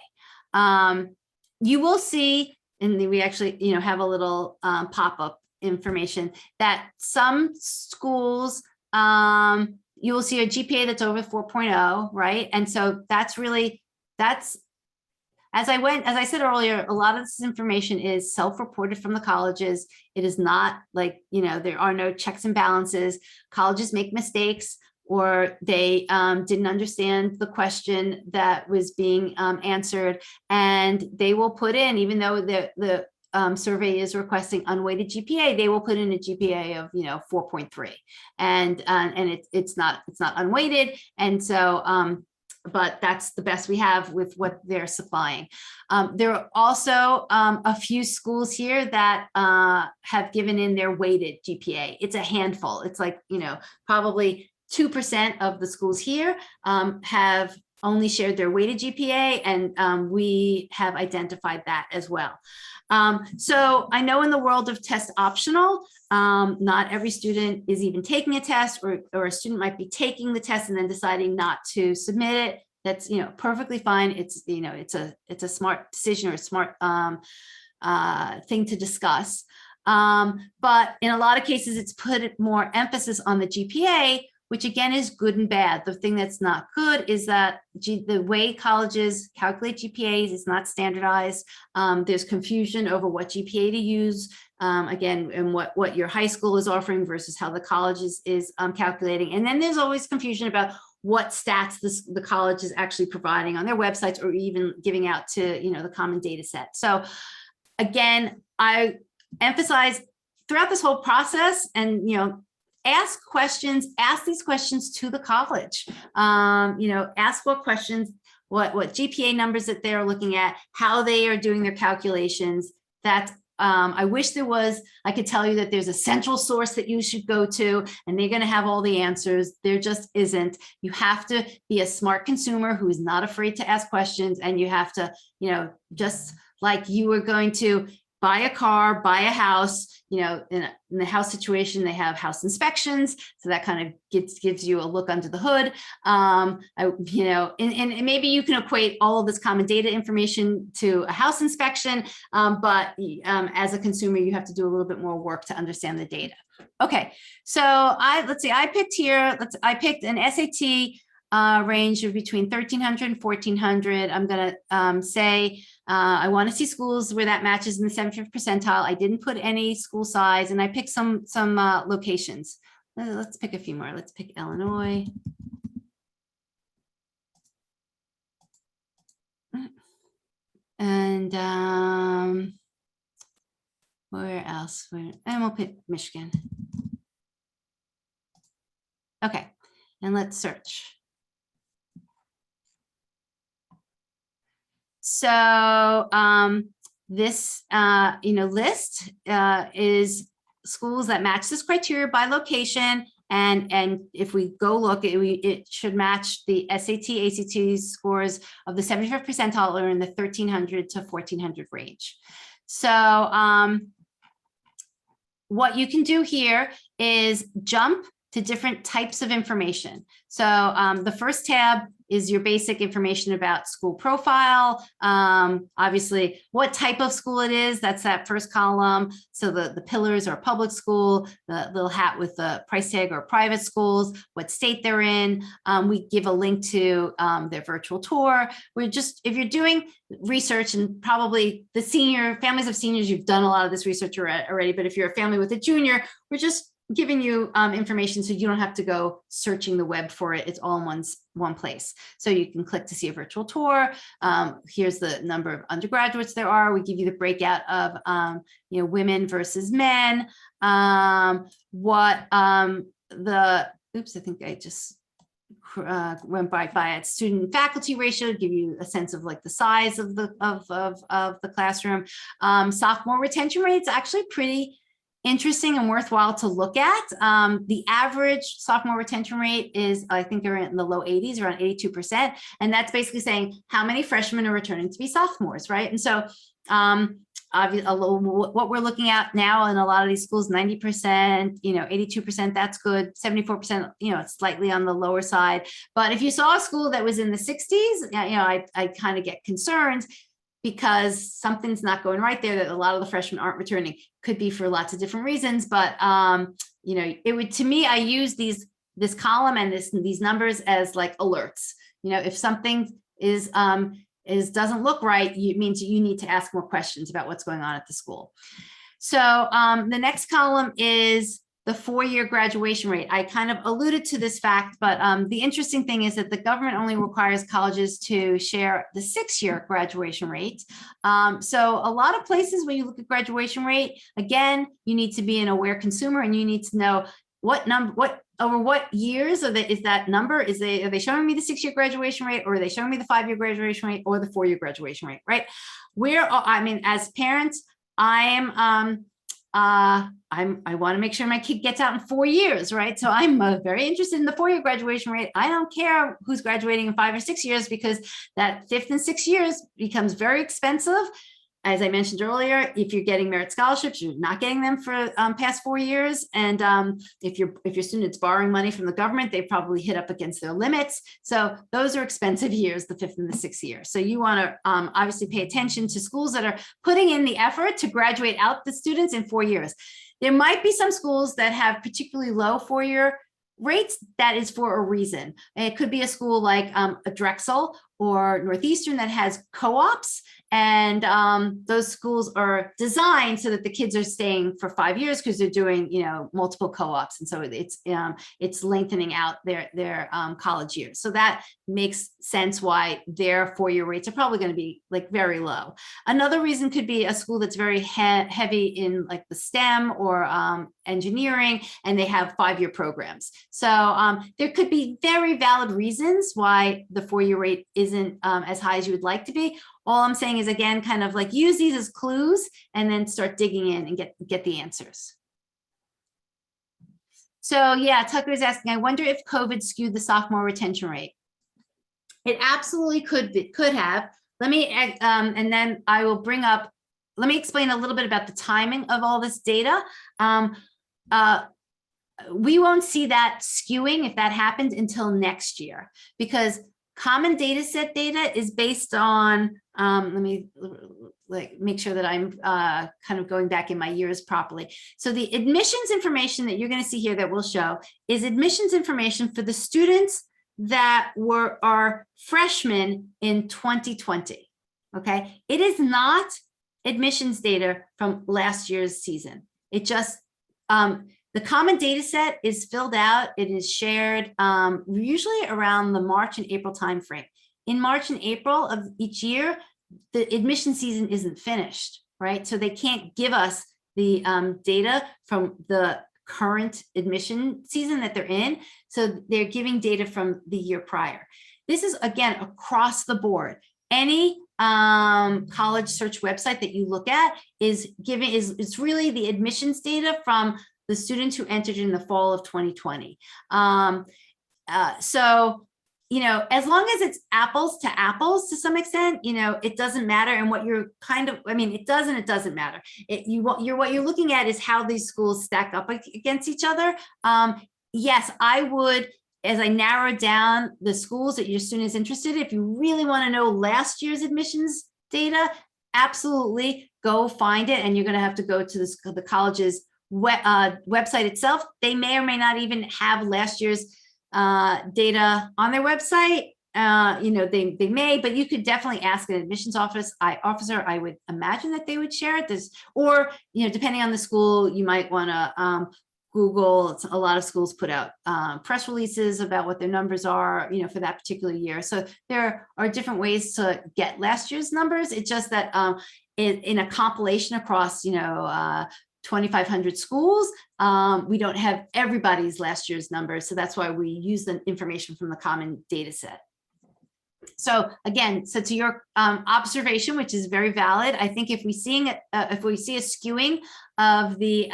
A: You will see, and we actually have a little pop-up information that some schools, you will see a GPA that's over 4.0, right? And so that's as I said earlier, a lot of this information is self-reported from the colleges. It is not like, there are no checks and balances. Colleges make mistakes, or they didn't understand the question that was being answered, and they will put in, even though the survey is requesting unweighted GPA, they will put in a GPA of 4.3, and it's not unweighted, and so but that's the best we have with what they're supplying. There are also a few schools here that have given in their weighted GPA. It's a handful. It's like, probably 2% of the schools here have only shared their weighted GPA, and we have identified that as well. So I know in the world of test optional, not every student is even taking a test, or a student might be taking the test and then deciding not to submit it. That's, perfectly fine. It's, it's a smart decision or a smart thing to discuss. But in a lot of cases, it's put more emphasis on the GPA, which again is good and bad. The thing that's not good is that the way colleges calculate GPAs is not standardized. There's confusion over what GPA to use, again, and what your high school is offering versus how the college is calculating. And then there's always confusion about what stats the college is actually providing on their websites, or even giving out to the common data set. So again, I emphasize throughout this whole process, and ask these questions to the college. Ask what questions, what GPA numbers that they're looking at, how they are doing their calculations. That I wish I could tell you that there's a central source that you should go to and they're going to have all the answers. There just isn't. You have to be a smart consumer who is not afraid to ask questions, and you have to, just like you are going to buy a car, buy a house, in the house situation, they have house inspections. So that kind of gives you a look under the hood. And maybe you can equate all of this common data information to a house inspection. But as a consumer, you have to do a little bit more work to understand the data. Okay, so let's see, I picked an SAT range of between 1,300 and 1,400. I'm going to say I want to see schools where that matches in the 75th percentile. I didn't put any school size, and I picked some locations. Let's pick a few more. Let's pick Illinois. And where else? And we'll pick Michigan. Okay, and let's search. So this list is schools that match this criteria by location, and if we go look, it should match the SAT, ACT scores of the 75th percentile, or in the 1,300 to 1,400 range. So what you can do here is jump to different types of information. So the first tab is your basic information about school profile. Obviously, what type of school it is, that's that first column. So the pillars are public school, the little hat with the price tag or private schools, what state they're in. We give a link to their virtual tour. If you're doing research, and probably the families of seniors, you've done a lot of this research already, but if you're a family with a junior, we're just giving you information so you don't have to go searching the web for it. It's all in one place. So you can click to see a virtual tour. Here's the number of undergraduates there are. We give you the breakout of women versus men. I think I just went by its student and faculty ratio to give you a sense of like the size of the classroom. Sophomore retention rate's actually pretty interesting and worthwhile to look at. The average sophomore retention rate is, I think, they're in the low 80s, around 82%. And that's basically saying how many freshmen are returning to be sophomores, right? And so what we're looking at now in a lot of these schools, 90%, 82%, that's good. 74%, it's slightly on the lower side. But if you saw a school that was in the 60s, I kind of get concerned, because something's not going right there, that a lot of the freshmen aren't returning. Could be for lots of different reasons, but it would, to me, I use this column and these numbers as like alerts. If something doesn't look right, it means you need to ask more questions about what's going on at the school. So the next column is the 4-year graduation rate. I kind of alluded to this fact, but the interesting thing is that the government only requires colleges to share the 6-year graduation rate. So a lot of places when you look at graduation rate, again, you need to be an aware consumer and you need to know over what years is that number? Are they showing me the 6-year graduation rate, or are they showing me the 5-year graduation rate, or the 4-year graduation rate, right? I mean, as parents, I want to make sure my kid gets out in 4 years, right? So I'm very interested in the 4-year graduation rate. I don't care who's graduating in 5 or 6 years, because that 5th and 6th years becomes very expensive. As I mentioned earlier, if you're getting merit scholarships, you're not getting them for past 4 years. And if your student's borrowing money from the government, they probably hit up against their limits. So those are expensive years, the 5th and the 6th year. So you want to obviously pay attention to schools that are putting in the effort to graduate out the students in 4 years. There might be some schools that have particularly low 4-year rates. That is for a reason. It could be a school like a Drexel or Northeastern that has co-ops, and those schools are designed so that the kids are staying for 5 years because they're doing, multiple co-ops, and so it's lengthening out their college years. So that makes sense why their 4-year rates are probably going to be like very low. Another reason could be a school that's very heavy in like the STEM or engineering, and they have 5-year programs. So there could be very valid reasons why the 4-year rate isn't as high as you would like to be. All I'm saying is, again, kind of like use these as clues and then start digging in and get the answers. So yeah, Tucker is asking, I wonder if COVID skewed the sophomore retention rate. It absolutely could have. Let me, and then I will bring up, let me explain a little bit about the timing of all this data. We won't see that skewing if that happened until next year, because common data set data is based on, let me make sure that I'm kind of going back in my years properly. So the admissions information that you're going to see here that we'll show is admissions information for the students that are freshmen in 2020. Okay, it is not admissions data from last year's season. It just, the common data set is filled out. It is shared usually around the March and April timeframe. In March and April of each year, the admission season isn't finished, right? So they can't give us the data from the current admission season that they're in. So they're giving data from the year prior. This is, again, across the board. Any college search website that you look at is it's really the admissions data from the students who entered in the fall of 2020. So, as long as it's apples to apples to some extent, it doesn't matter. And what you're kind of, it doesn't matter. What you're looking at is how these schools stack up against each other. Yes, I would, as I narrow down the schools that your student is interested in, if you really want to know last year's admissions data, absolutely go find it. And you're going to have to go to the college's website itself. They may or may not even have last year's data on their website. They may, but you could definitely ask an admissions officer. I would imagine that they would share it. Or depending on the school, you might want to Google. A lot of schools put out press releases about what their numbers are, for that particular year. So there are different ways to get last year's numbers. It's just that in a compilation across, 2,500 schools, we don't have everybody's last year's numbers. So that's why we use the information from the common data set. So again, to your observation, which is very valid, I think if we see a skewing of the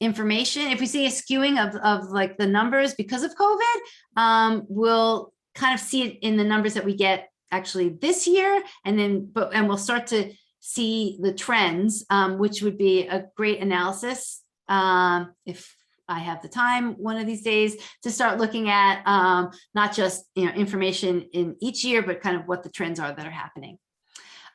A: information, if we see a skewing of like the numbers because of COVID, we'll kind of see it in the numbers that we get actually this year, and we'll start to see the trends, which would be a great analysis if I have the time one of these days to start looking at not just information in each year, but kind of what the trends are that are happening.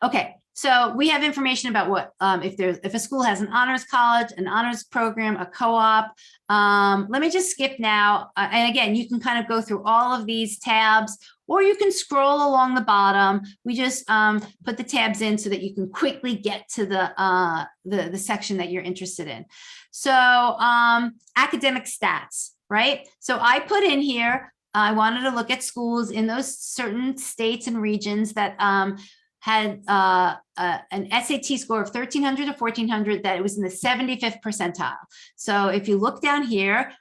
A: Okay, So we have information about what if a school has an honors college, an honors program, a co-op. Let me just skip now. And again, you can kind of go through all of these tabs, or you can scroll along the bottom. We just put the tabs in so that you can quickly get to the section that you're interested in. So academic stats, right? So I put in here, I wanted to look at schools in those certain states and regions that had an SAT score of 1,300 to 1,400, that it was in the 75th percentile. So if you look down here,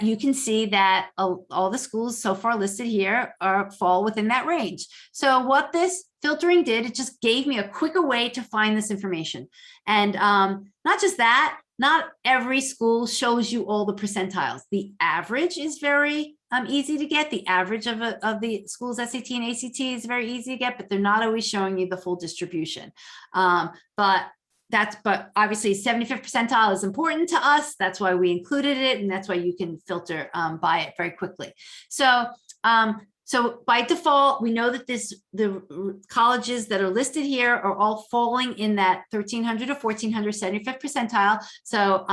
A: you can see that all the schools so far listed here fall within that range. So what this filtering did, it just gave me a quicker way to find this information. And not just that, not every school shows you all the percentiles. The average is very easy to get. The average of the school's SAT and ACT is very easy to get, but they're not always showing you the full distribution. But obviously 75th percentile is important to us. That's why we included it, and that's why you can filter by it very quickly. So by default, we know that the colleges that are listed here are all falling in that 1,300 to 1,400 75th percentile. So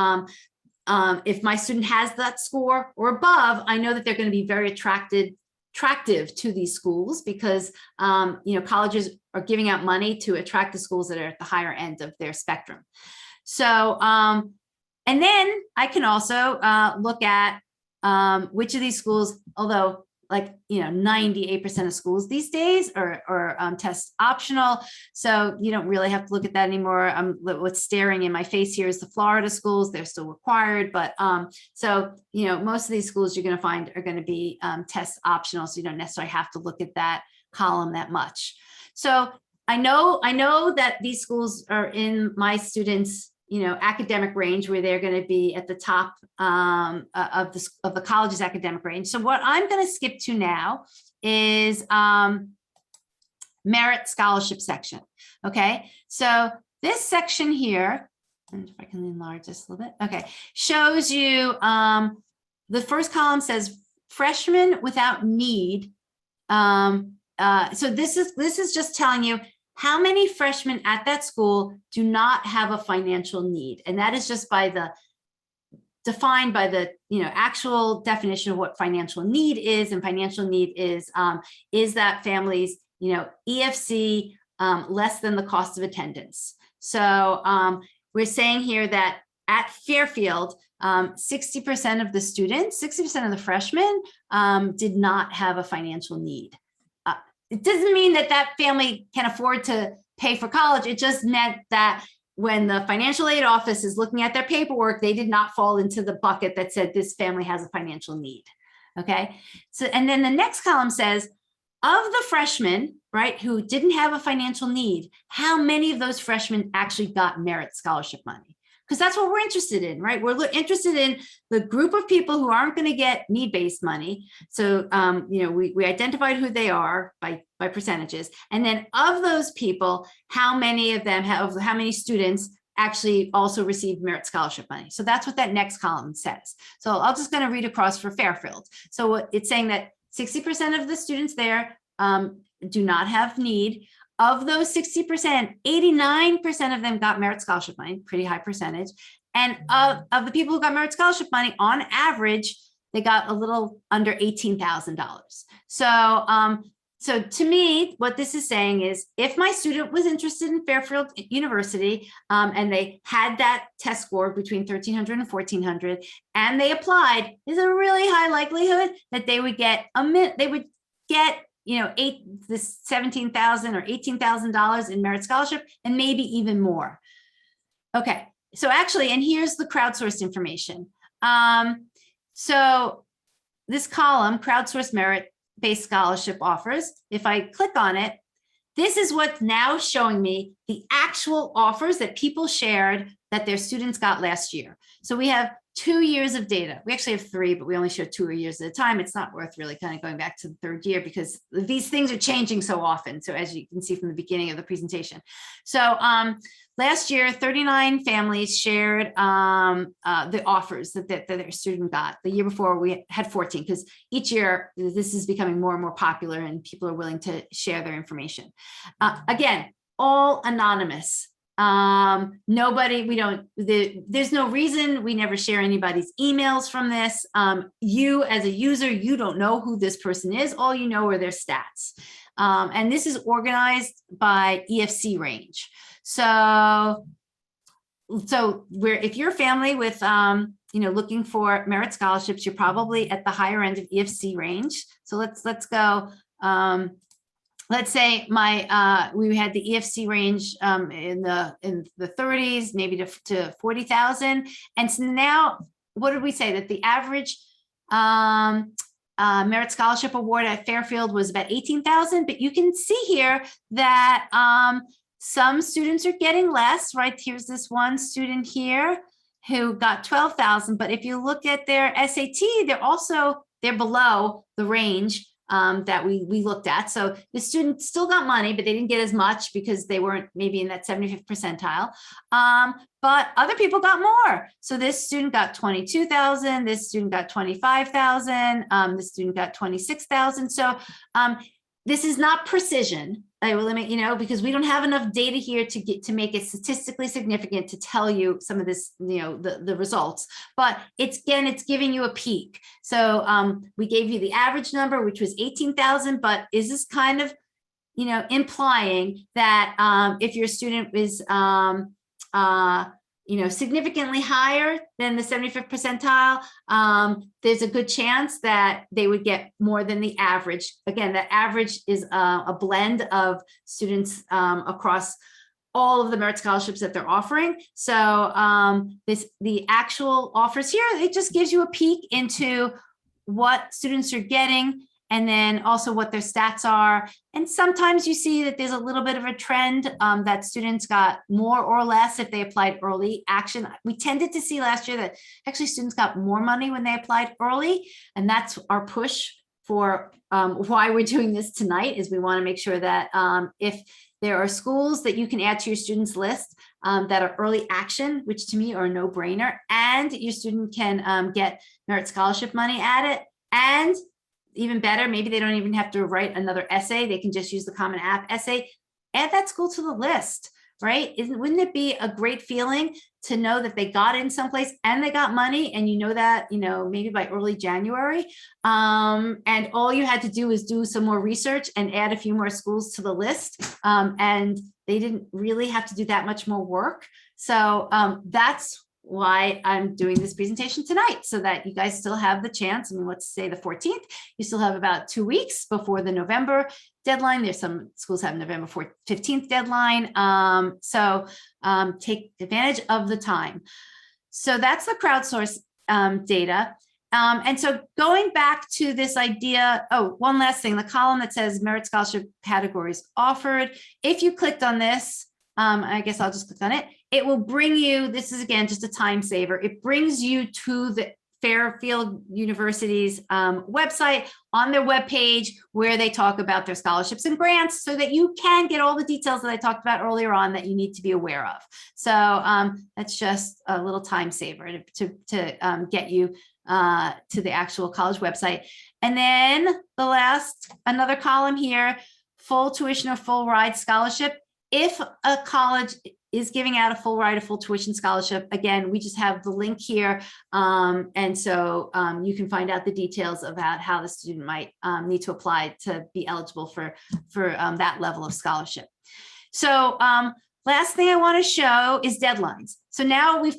A: if my student has that score or above, I know that they're going to be very attractive to these schools, because colleges are giving out money to attract the schools that are at the higher end of their spectrum. So and then I can also look at which of these schools, although 98% of schools these days are test optional. So you don't really have to look at that anymore. What's staring in my face here is the Florida schools. They're still required, but so most of these schools you're going to find are going to be test optional. So you don't necessarily have to look at that column that much. So I know that these schools are in my students' academic range, where they're going to be at the top of the college's academic range. So what I'm going to skip to now is merit scholarship section. Okay, so this section here, and if I can enlarge this a little bit, okay, shows you the first column says freshmen without need. So this is just telling you how many freshmen at that school do not have a financial need. And that is just defined by the actual definition of what financial need is. And financial need is that family's EFC less than the cost of attendance. So we're saying here that at Fairfield, 60% of the students, 60% of the freshmen did not have a financial need. It doesn't mean that family can afford to pay for college. It just meant that when the financial aid office is looking at their paperwork, they did not fall into the bucket that said this family has a financial need. Okay. So, and then the next column says, of the freshmen, right, who didn't have a financial need, how many of those freshmen actually got merit scholarship money? Because that's what we're interested in, right? We're interested in the group of people who aren't going to get need-based money. So, we identified who they are by percentages. And then of those people, how many of them how many students actually also receive merit scholarship money? So that's what that next column says. So I'm just going to read across for Fairfield. So it's saying that 60% of the students there do not have need. Of those 60%, 89% of them got merit scholarship money, pretty high percentage. And of the people who got merit scholarship money, on average, they got a little under $18,000. So to me, what this is saying is, if my student was interested in Fairfield University and they had that test score between 1,300 and 1,400, and they applied, there's a really high likelihood that they would get this $17,000 or $18,000 in merit scholarship, and maybe even more. Okay, so actually, and here's the crowdsourced information. So this column, crowdsourced merit-based scholarship offers, if I click on it, this is what's now showing me the actual offers that people shared that their students got last year. So we have 2 years of data. We actually have 3, but we only show 2 years at a time. It's not worth really kind of going back to the 3rd year, because these things are changing so often. So as you can see from the beginning of the presentation. So last year, 39 families shared the offers that their student got. The year before, we had 14, because each year this is becoming more and more popular and people are willing to share their information. Again, all anonymous. Nobody, there's no reason, we never share anybody's emails from this. You as a user, you don't know who this person is. All you know are their stats. And this is organized by EFC range. So if you're a family with, looking for merit scholarships, you're probably at the higher end of EFC range. So let's go. Let's say we had the EFC range in the 30s, maybe to 40,000. And so now, what did we say? That the average merit scholarship award at Fairfield was about 18,000. But you can see here that some students are getting less, right? Here's this one student here who got 12,000. But if you look at their SAT, they're below the range that we looked at. So the student still got money, but they didn't get as much because they weren't maybe in that 75th percentile. But other people got more. So this student got 22,000, this student got 25,000, this student got 26,000. So this is not precision. I will limit, because we don't have enough data here to make it statistically significant to tell you some of this, the results. But it's giving you a peak. So we gave you the average number, which was 18,000. But is this kind of, implying that if your student is significantly higher than the 75th percentile, there's a good chance that they would get more than the average. Again, that average is a blend of students across all of the merit scholarships that they're offering. So the actual offers here, it just gives you a peek into what students are getting, and then also what their stats are. And sometimes you see that there's a little bit of a trend that students got more or less if they applied early action. We tended to see last year that actually students got more money when they applied early. And that's our push for why we're doing this tonight, is we want to make sure that if there are schools that you can add to your students list that are early action, which to me are a no-brainer, and your student can get merit scholarship money at it, and even better, maybe they don't even have to write another essay. They can just use the Common App essay. Add that school to the list, right? Wouldn't it be a great feeling to know that they got in someplace and they got money, and that, maybe by early January, and all you had to do is do some more research and add a few more schools to the list, and they didn't really have to do that much more work. So that's why I'm doing this presentation tonight, so that you guys still have the chance. Let's say the 14th, you still have about 2 weeks before the November deadline. There's some schools have November 15th deadline. So take advantage of the time. So that's the crowdsource data. And so going back to this idea, one last thing, the column that says merit scholarship categories offered. If you clicked on this, I guess I'll just click on it. It will bring you, this is again, just a time saver. It brings you to the Fairfield University's website, on their webpage, where they talk about their scholarships and grants, so that you can get all the details that I talked about earlier on that you need to be aware of. So that's just a little time saver to get you to the actual college website. And then another column here, full tuition or full ride scholarship. If a college is giving out a full ride, a full tuition scholarship, again, we just have the link here. And so you can find out the details about how the student might need to apply to be eligible for that level of scholarship. So last thing I want to show is deadlines. So now we've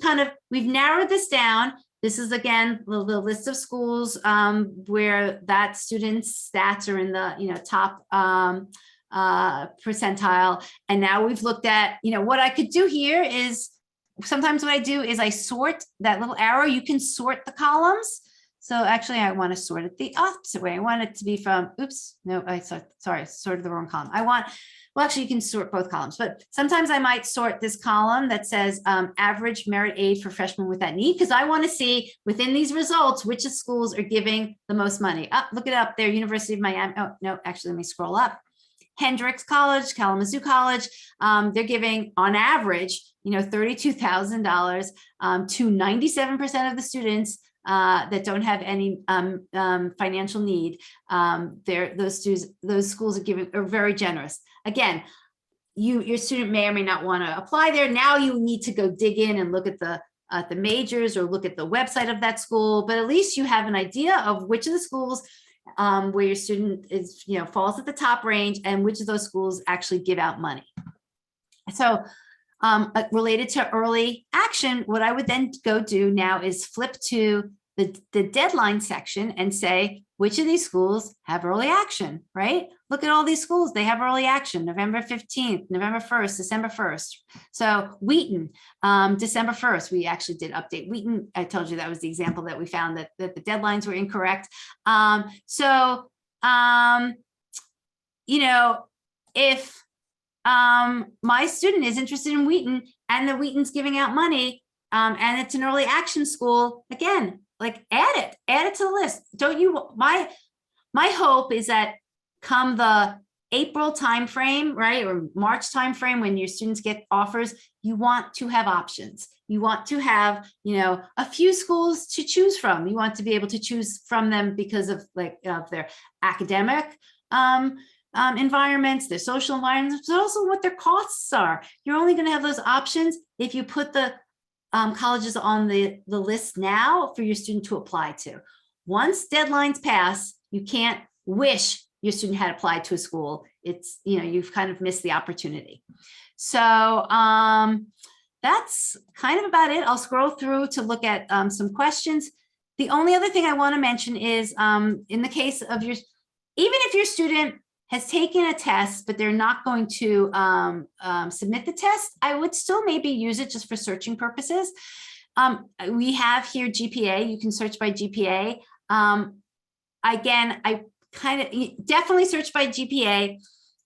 A: narrowed this down. This is, again, the list of schools where that student's stats are in the top percentile. And now we've looked at, what I could do here is, sometimes what I do is I sort that little arrow. You can sort the columns. So actually I want to sort it the opposite way. I want it to be from, sorted the wrong column. Actually you can sort both columns, but sometimes I might sort this column that says average merit aid for freshmen with that need, because I want to see within these results, which schools are giving the most money. Look it up there, University of Miami. Oh, no, actually, let me scroll up. Hendrix College, Kalamazoo College, they're giving on average, $32,000 to 97% of the students that don't have any financial need. Those schools are very generous. Again, your student may or may not want to apply there. Now you need to go dig in and look at the majors or look at the website of that school, but at least you have an idea of which of the schools where your student is, falls at the top range, and which of those schools actually give out money. So related to early action, what I would then go do now is flip to the deadline section and say, which of these schools have early action, right? Look at all these schools, they have early action, November 15th, November 1st, December 1st. So Wheaton, December 1st, we actually did update Wheaton. I told you that was the example that we found that the deadlines were incorrect. If my student is interested in Wheaton and the Wheaton's giving out money and it's an early action school, again, like add it to the list. Don't you, my hope is that come the April timeframe, right, or March timeframe, when your students get offers, you want to have options. You want to have, a few schools to choose from. You want to be able to choose from them because of their academic environments, their social environments, but also what their costs are. You're only going to have those options if you put the colleges on the list now for your student to apply to. Once deadlines pass, you can't wish your student had applied to a school. It's, you've kind of missed the opportunity. So that's kind of about it. I'll scroll through to look at some questions. The only other thing I want to mention is in the case of even if your student has taken a test, but they're not going to submit the test, I would still maybe use it just for searching purposes. We have here GPA. You can search by GPA. Again, I definitely search by GPA.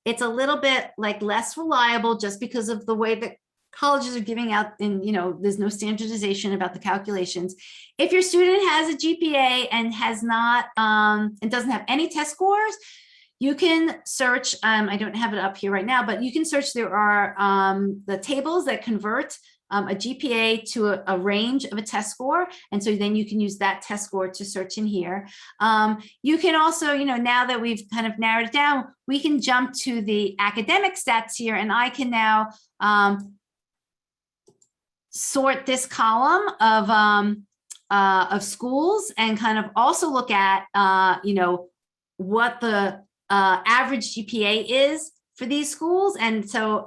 A: It's a little bit less reliable just because of the way that colleges are giving out, and there's no standardization about the calculations. If your student has a GPA and has not and doesn't have any test scores, you can search, I don't have it up here right now, but you can search. There are the tables that convert a GPA to a range of a test score. And so then you can use that test score to search in here. You can also, now that we've kind of narrowed it down, we can jump to the academic stats here, and I can now sort this column of schools and kind of also look at, what the average GPA is for these schools. And so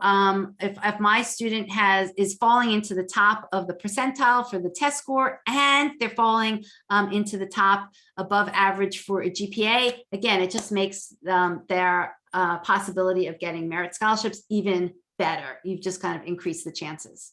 A: if my student is falling into the top of the percentile for the test score, and they're falling into the top above average for a GPA, again, it just makes their possibility of getting merit scholarships even better. You've just kind of increased the chances.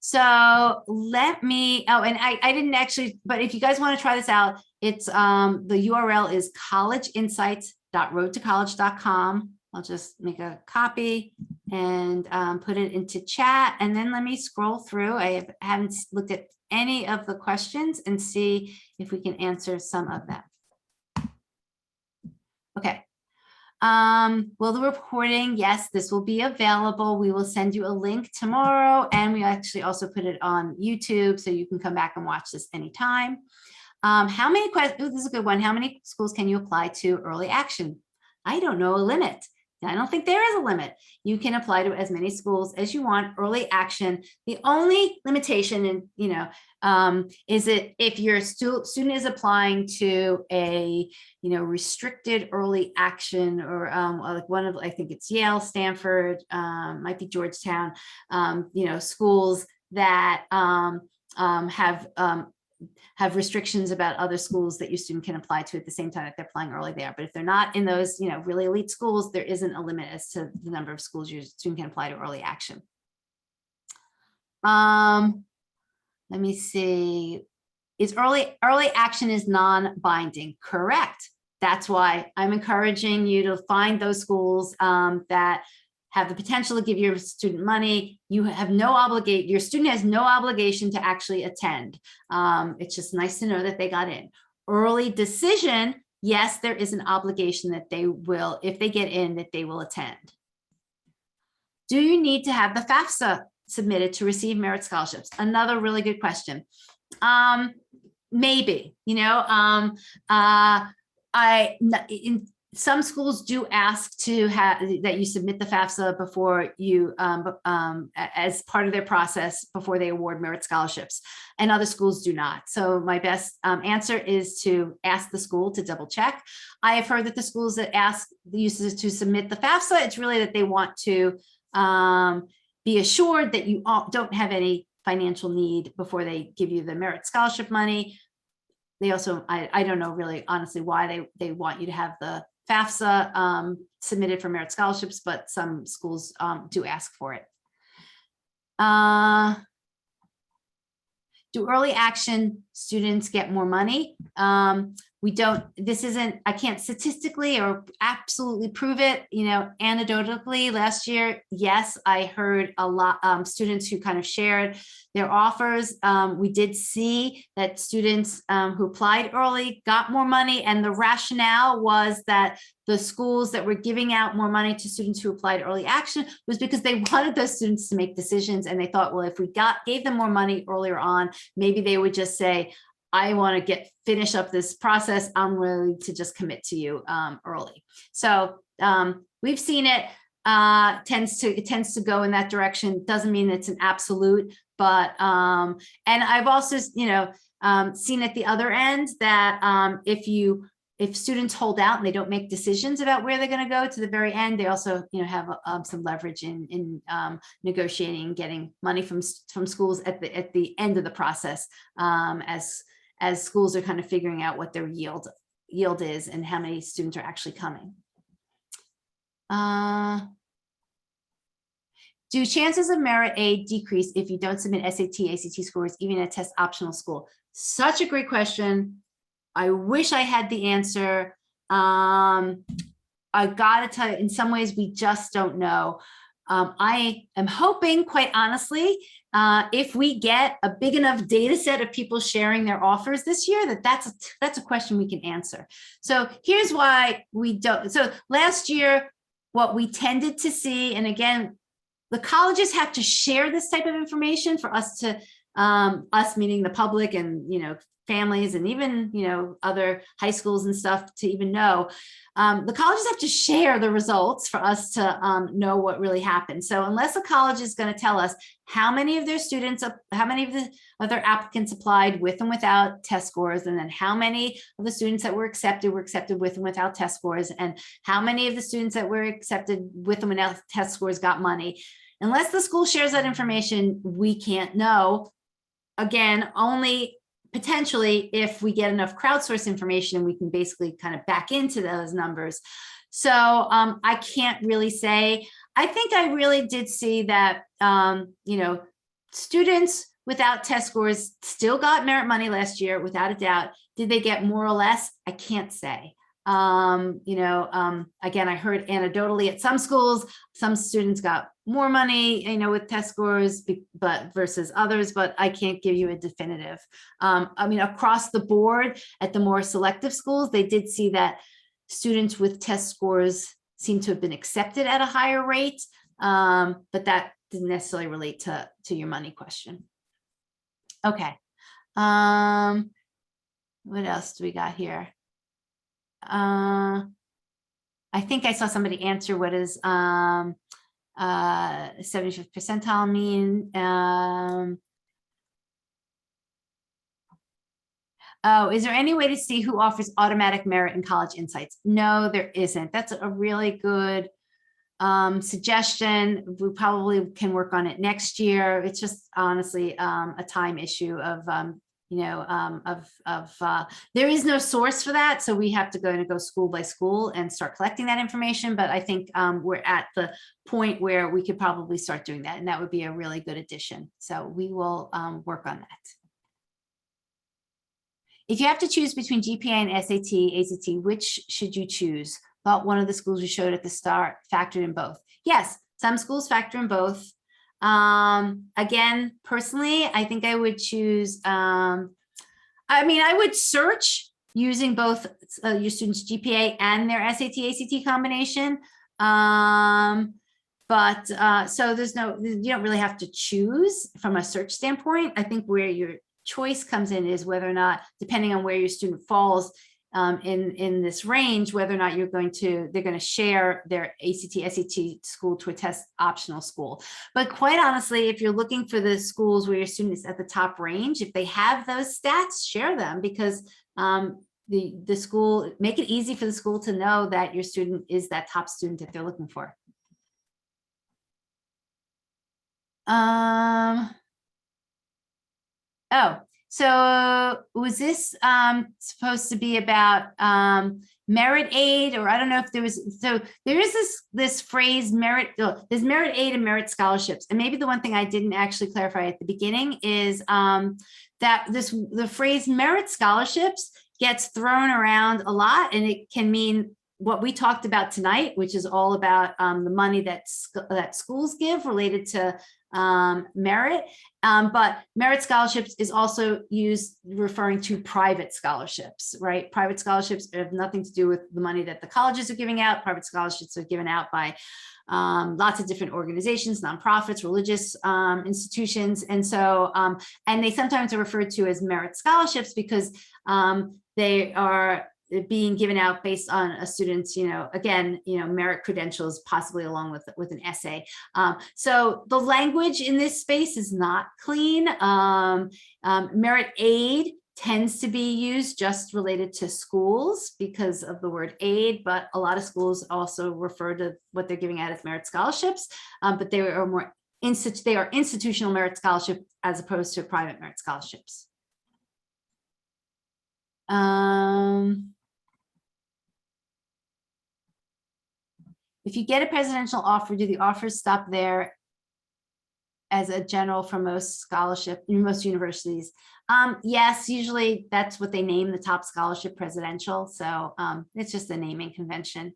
A: So let me, and I didn't actually, but if you guys want to try this out, it's the URL is collegeinsights.roadtocollege.com. I'll just make a copy and put it into chat, and then let me scroll through. I haven't looked at any of the questions and see if we can answer some of them. Okay. Will the recording? Yes, this will be available. We will send you a link tomorrow, and we actually also put it on YouTube, so you can come back and watch this anytime. How many questions? This is a good one. How many schools can you apply to early action? I don't know a limit. I don't think there is a limit. You can apply to as many schools as you want. Early action. The only limitation, is that if your student is applying to a, restricted early action, or like one of, I think it's Yale, Stanford, might be Georgetown, schools that have restrictions about other schools that your student can apply to at the same time that they're applying early there. But if they're not in those, really elite schools, there isn't a limit as to the number of schools your student can apply to early action. Let me see. Is early action is non-binding? Correct. That's why I'm encouraging you to find those schools that have the potential to give your student money. You have no obligation, your student has no obligation to actually attend. It's just nice to know that they got in. Early decision, yes, there is an obligation that they will, if they get in, that they will attend. Do you need to have the FAFSA submitted to receive merit scholarships? Another really good question. Maybe, some schools do ask to have that you submit the FAFSA before you, as part of their process before they award merit scholarships, and other schools do not. So my best answer is to ask the school to double check. I have heard that the schools that ask the users to submit the FAFSA, it's really that they want to be assured that you don't have any financial need before they give you the merit scholarship money. They also, I don't know really honestly why they want you to have the FAFSA submitted for merit scholarships, but some schools do ask for it. Do early action students get more money? We don't, this isn't, I can't statistically or absolutely prove it, you know, anecdotally last year, yes, I heard a lot, students who kind of shared their offers. We did see that students who applied early got more money, and the rationale was that the schools that were giving out more money to students who applied early action was because they wanted those students to make decisions, and they thought, well, if we gave them more money earlier on, maybe they would just say, I want to finish up this process. I'm willing to just commit to you early. So we've seen it. It tends to go in that direction. Doesn't mean it's an absolute, but and I've also, you know, seen at the other end that if students hold out and they don't make decisions about where they're going to go to the very end, they also, you know, have some leverage in negotiating, getting money from schools at the end of the process, as schools are kind of figuring out what their yield is and how many students are actually coming. Do chances of merit aid decrease if you don't submit SAT, ACT scores, even at test optional school? Such a great question. I wish I had the answer. I gotta tell you, in some ways, we just don't know. I am hoping, quite honestly, if we get a big enough data set of people sharing their offers this year, that's a question we can answer. So here's why we don't. So last year, what we tended to see, and again, the colleges have to share this type of information for us to, us meaning the public and, you know, families and even, you know, other high schools and stuff to even know. The colleges have to share the results for us to know what really happened. So unless a college is going to tell us how many of their students, how many of their applicants applied with and without test scores, and then how many of the students that were accepted with and without test scores, and how many of the students that were accepted with and without test scores got money. Unless the school shares that information, we can't know. Again, only potentially if we get enough crowdsource information, we can basically kind of back into those numbers. So I can't really say. I think I really did see that, you know, students without test scores still got merit money last year, without a doubt. Did they get more or less? I can't say. You know, again, I heard anecdotally at some schools, some students got more money, you know, with test scores, but versus others, but I can't give you a definitive. I mean, across the board at the more selective schools, they did see that students with test scores seem to have been accepted at a higher rate, but that didn't necessarily relate to your money question. Okay. What else do we got here? I think I saw somebody answer what is 75th percentile mean. Oh, is there any way to see who offers automatic merit in College Insights? No, there isn't. That's a really good suggestion. We probably can work on it next year. It's just honestly a time issue of you know, there is no source for that. So we have to go school by school and start collecting that information. But I think we're at the point where we could probably start doing that. And that would be a really good addition. So we will work on that. If you have to choose between GPA and SAT, ACT, which should you choose? Thought one of the schools we showed at the start factored in both. Yes, some schools factor in both. Again, personally, I think I would choose, I mean, I would search using both your students' GPA and their SAT, ACT combination. So there's no, you don't really have to choose from a search standpoint. I think where your choice comes in is whether or not, depending on where your student falls in this range, whether or not they're going to share their ACT, SAT school to a test optional school. But quite honestly, if you're looking for the schools where your student is at the top range, if they have those stats, share them, because the school, make it easy for the school to know that your student is that top student that they're looking for. Oh, so was this supposed to be about merit aid, or I don't know if there was, so there is this phrase merit, there's merit aid and merit scholarships. And maybe the one thing I didn't actually clarify at the beginning is that the phrase merit scholarships gets thrown around a lot, and it can mean what we talked about tonight, which is all about the money that schools give related to merit. But merit scholarships is also used referring to private scholarships, right? Private scholarships have nothing to do with the money that the colleges are giving out. Private scholarships are given out by lots of different organizations, nonprofits, religious institutions. And so, and they sometimes are referred to as merit scholarships because they are being given out based on a student's, again, merit credentials, possibly along with an essay. So the language in this space is not clean. Merit aid tends to be used just related to schools because of the word aid, but a lot of schools also refer to what they're giving out as merit scholarships, but they are institutional merit scholarship as opposed to private merit scholarships. If you get a presidential offer, do the offers stop there as a general for most most universities? Yes, usually that's what they name the top scholarship, presidential. So it's just a naming convention.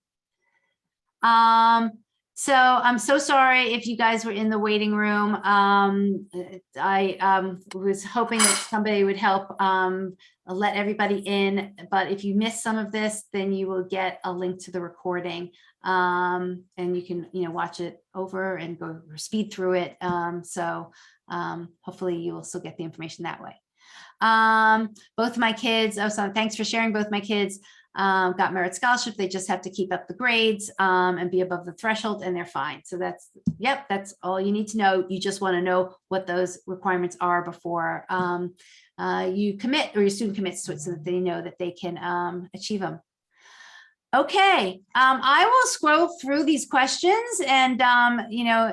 A: So I'm so sorry if you guys were in the waiting room. I was hoping that somebody would help let everybody in, but if you missed some of this, then you will get a link to the recording, and you can watch it over and go or speed through it. So hopefully you will still get the information that way. Both my kids, so thanks for sharing. Both my kids got merit scholarship. They just have to keep up the grades and be above the threshold, and they're fine. So that's all you need to know. You just want to know what those requirements are before you commit, or your student commits to it, so that they know that they can achieve them. Okay, I will scroll through these questions and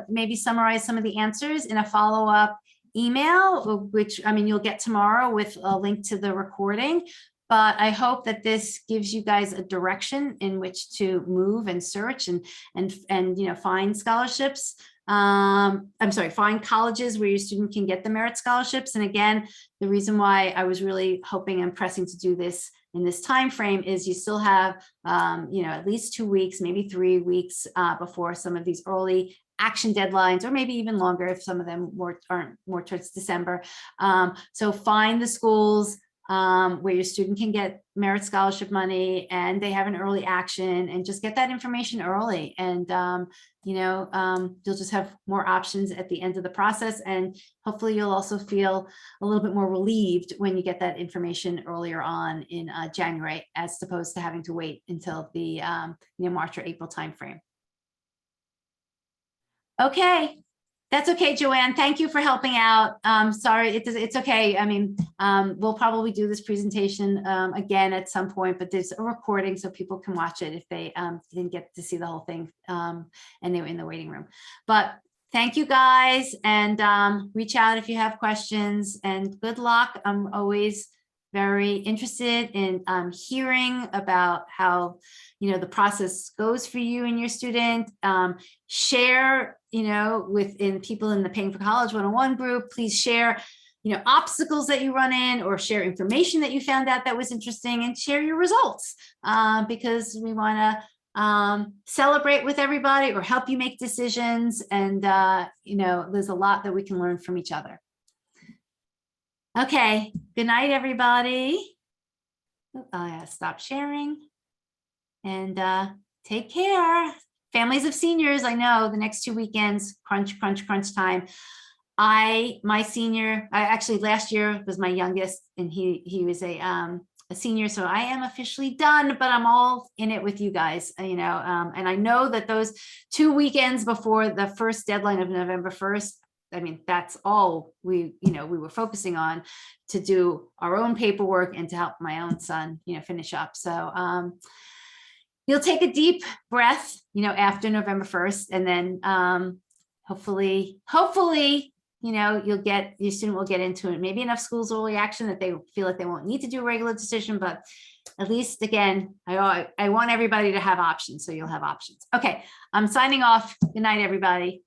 A: maybe summarize some of the answers in a follow-up email, which you'll get tomorrow with a link to the recording. But I hope that this gives you guys a direction in which to move and search and find scholarships. Find colleges where your student can get the merit scholarships. And again, the reason why I was really hoping and pressing to do this in this time frame is you still have at least 2 weeks, maybe 3 weeks before some of these early action deadlines, or maybe even longer if some of them aren't more towards December. So find the schools where your student can get merit scholarship money and they have an early action, and just get that information early. And, you'll just have more options at the end of the process. And hopefully you'll also feel a little bit more relieved when you get that information earlier on in January, as opposed to having to wait until the March or April timeframe. Okay. That's okay, Joanne. Thank you for helping out. Sorry, it's okay. We'll probably do this presentation again at some point, but there's a recording so people can watch it if they didn't get to see the whole thing and they were in the waiting room. But thank you guys, and reach out if you have questions, and good luck. I'm always very interested in hearing about how the process goes for you and your student. Share within people in the Paying for College 101 group. Please share obstacles that you run in, or share information that you found out that was interesting, and share your results, because we want to celebrate with everybody or help you make decisions. And there's a lot that we can learn from each other. Okay, good night, everybody. I gotta stop sharing, and take care. Families of seniors, I know the next 2 weekends, crunch time. My senior, actually last year was my youngest, and he was a a senior, so I am officially done, but I'm all in it with you guys, and I know that those 2 weekends before the first deadline of November 1st, I mean, that's all we were focusing on, to do our own paperwork and to help my own son, finish up. So you'll take a deep breath, after November 1st, and then hopefully, your student will get into it. Maybe enough schools will reaction that they feel like they won't need to do a regular decision, but at least, again, I want everybody to have options, so you'll have options. Okay, I'm signing off. Good night, everybody.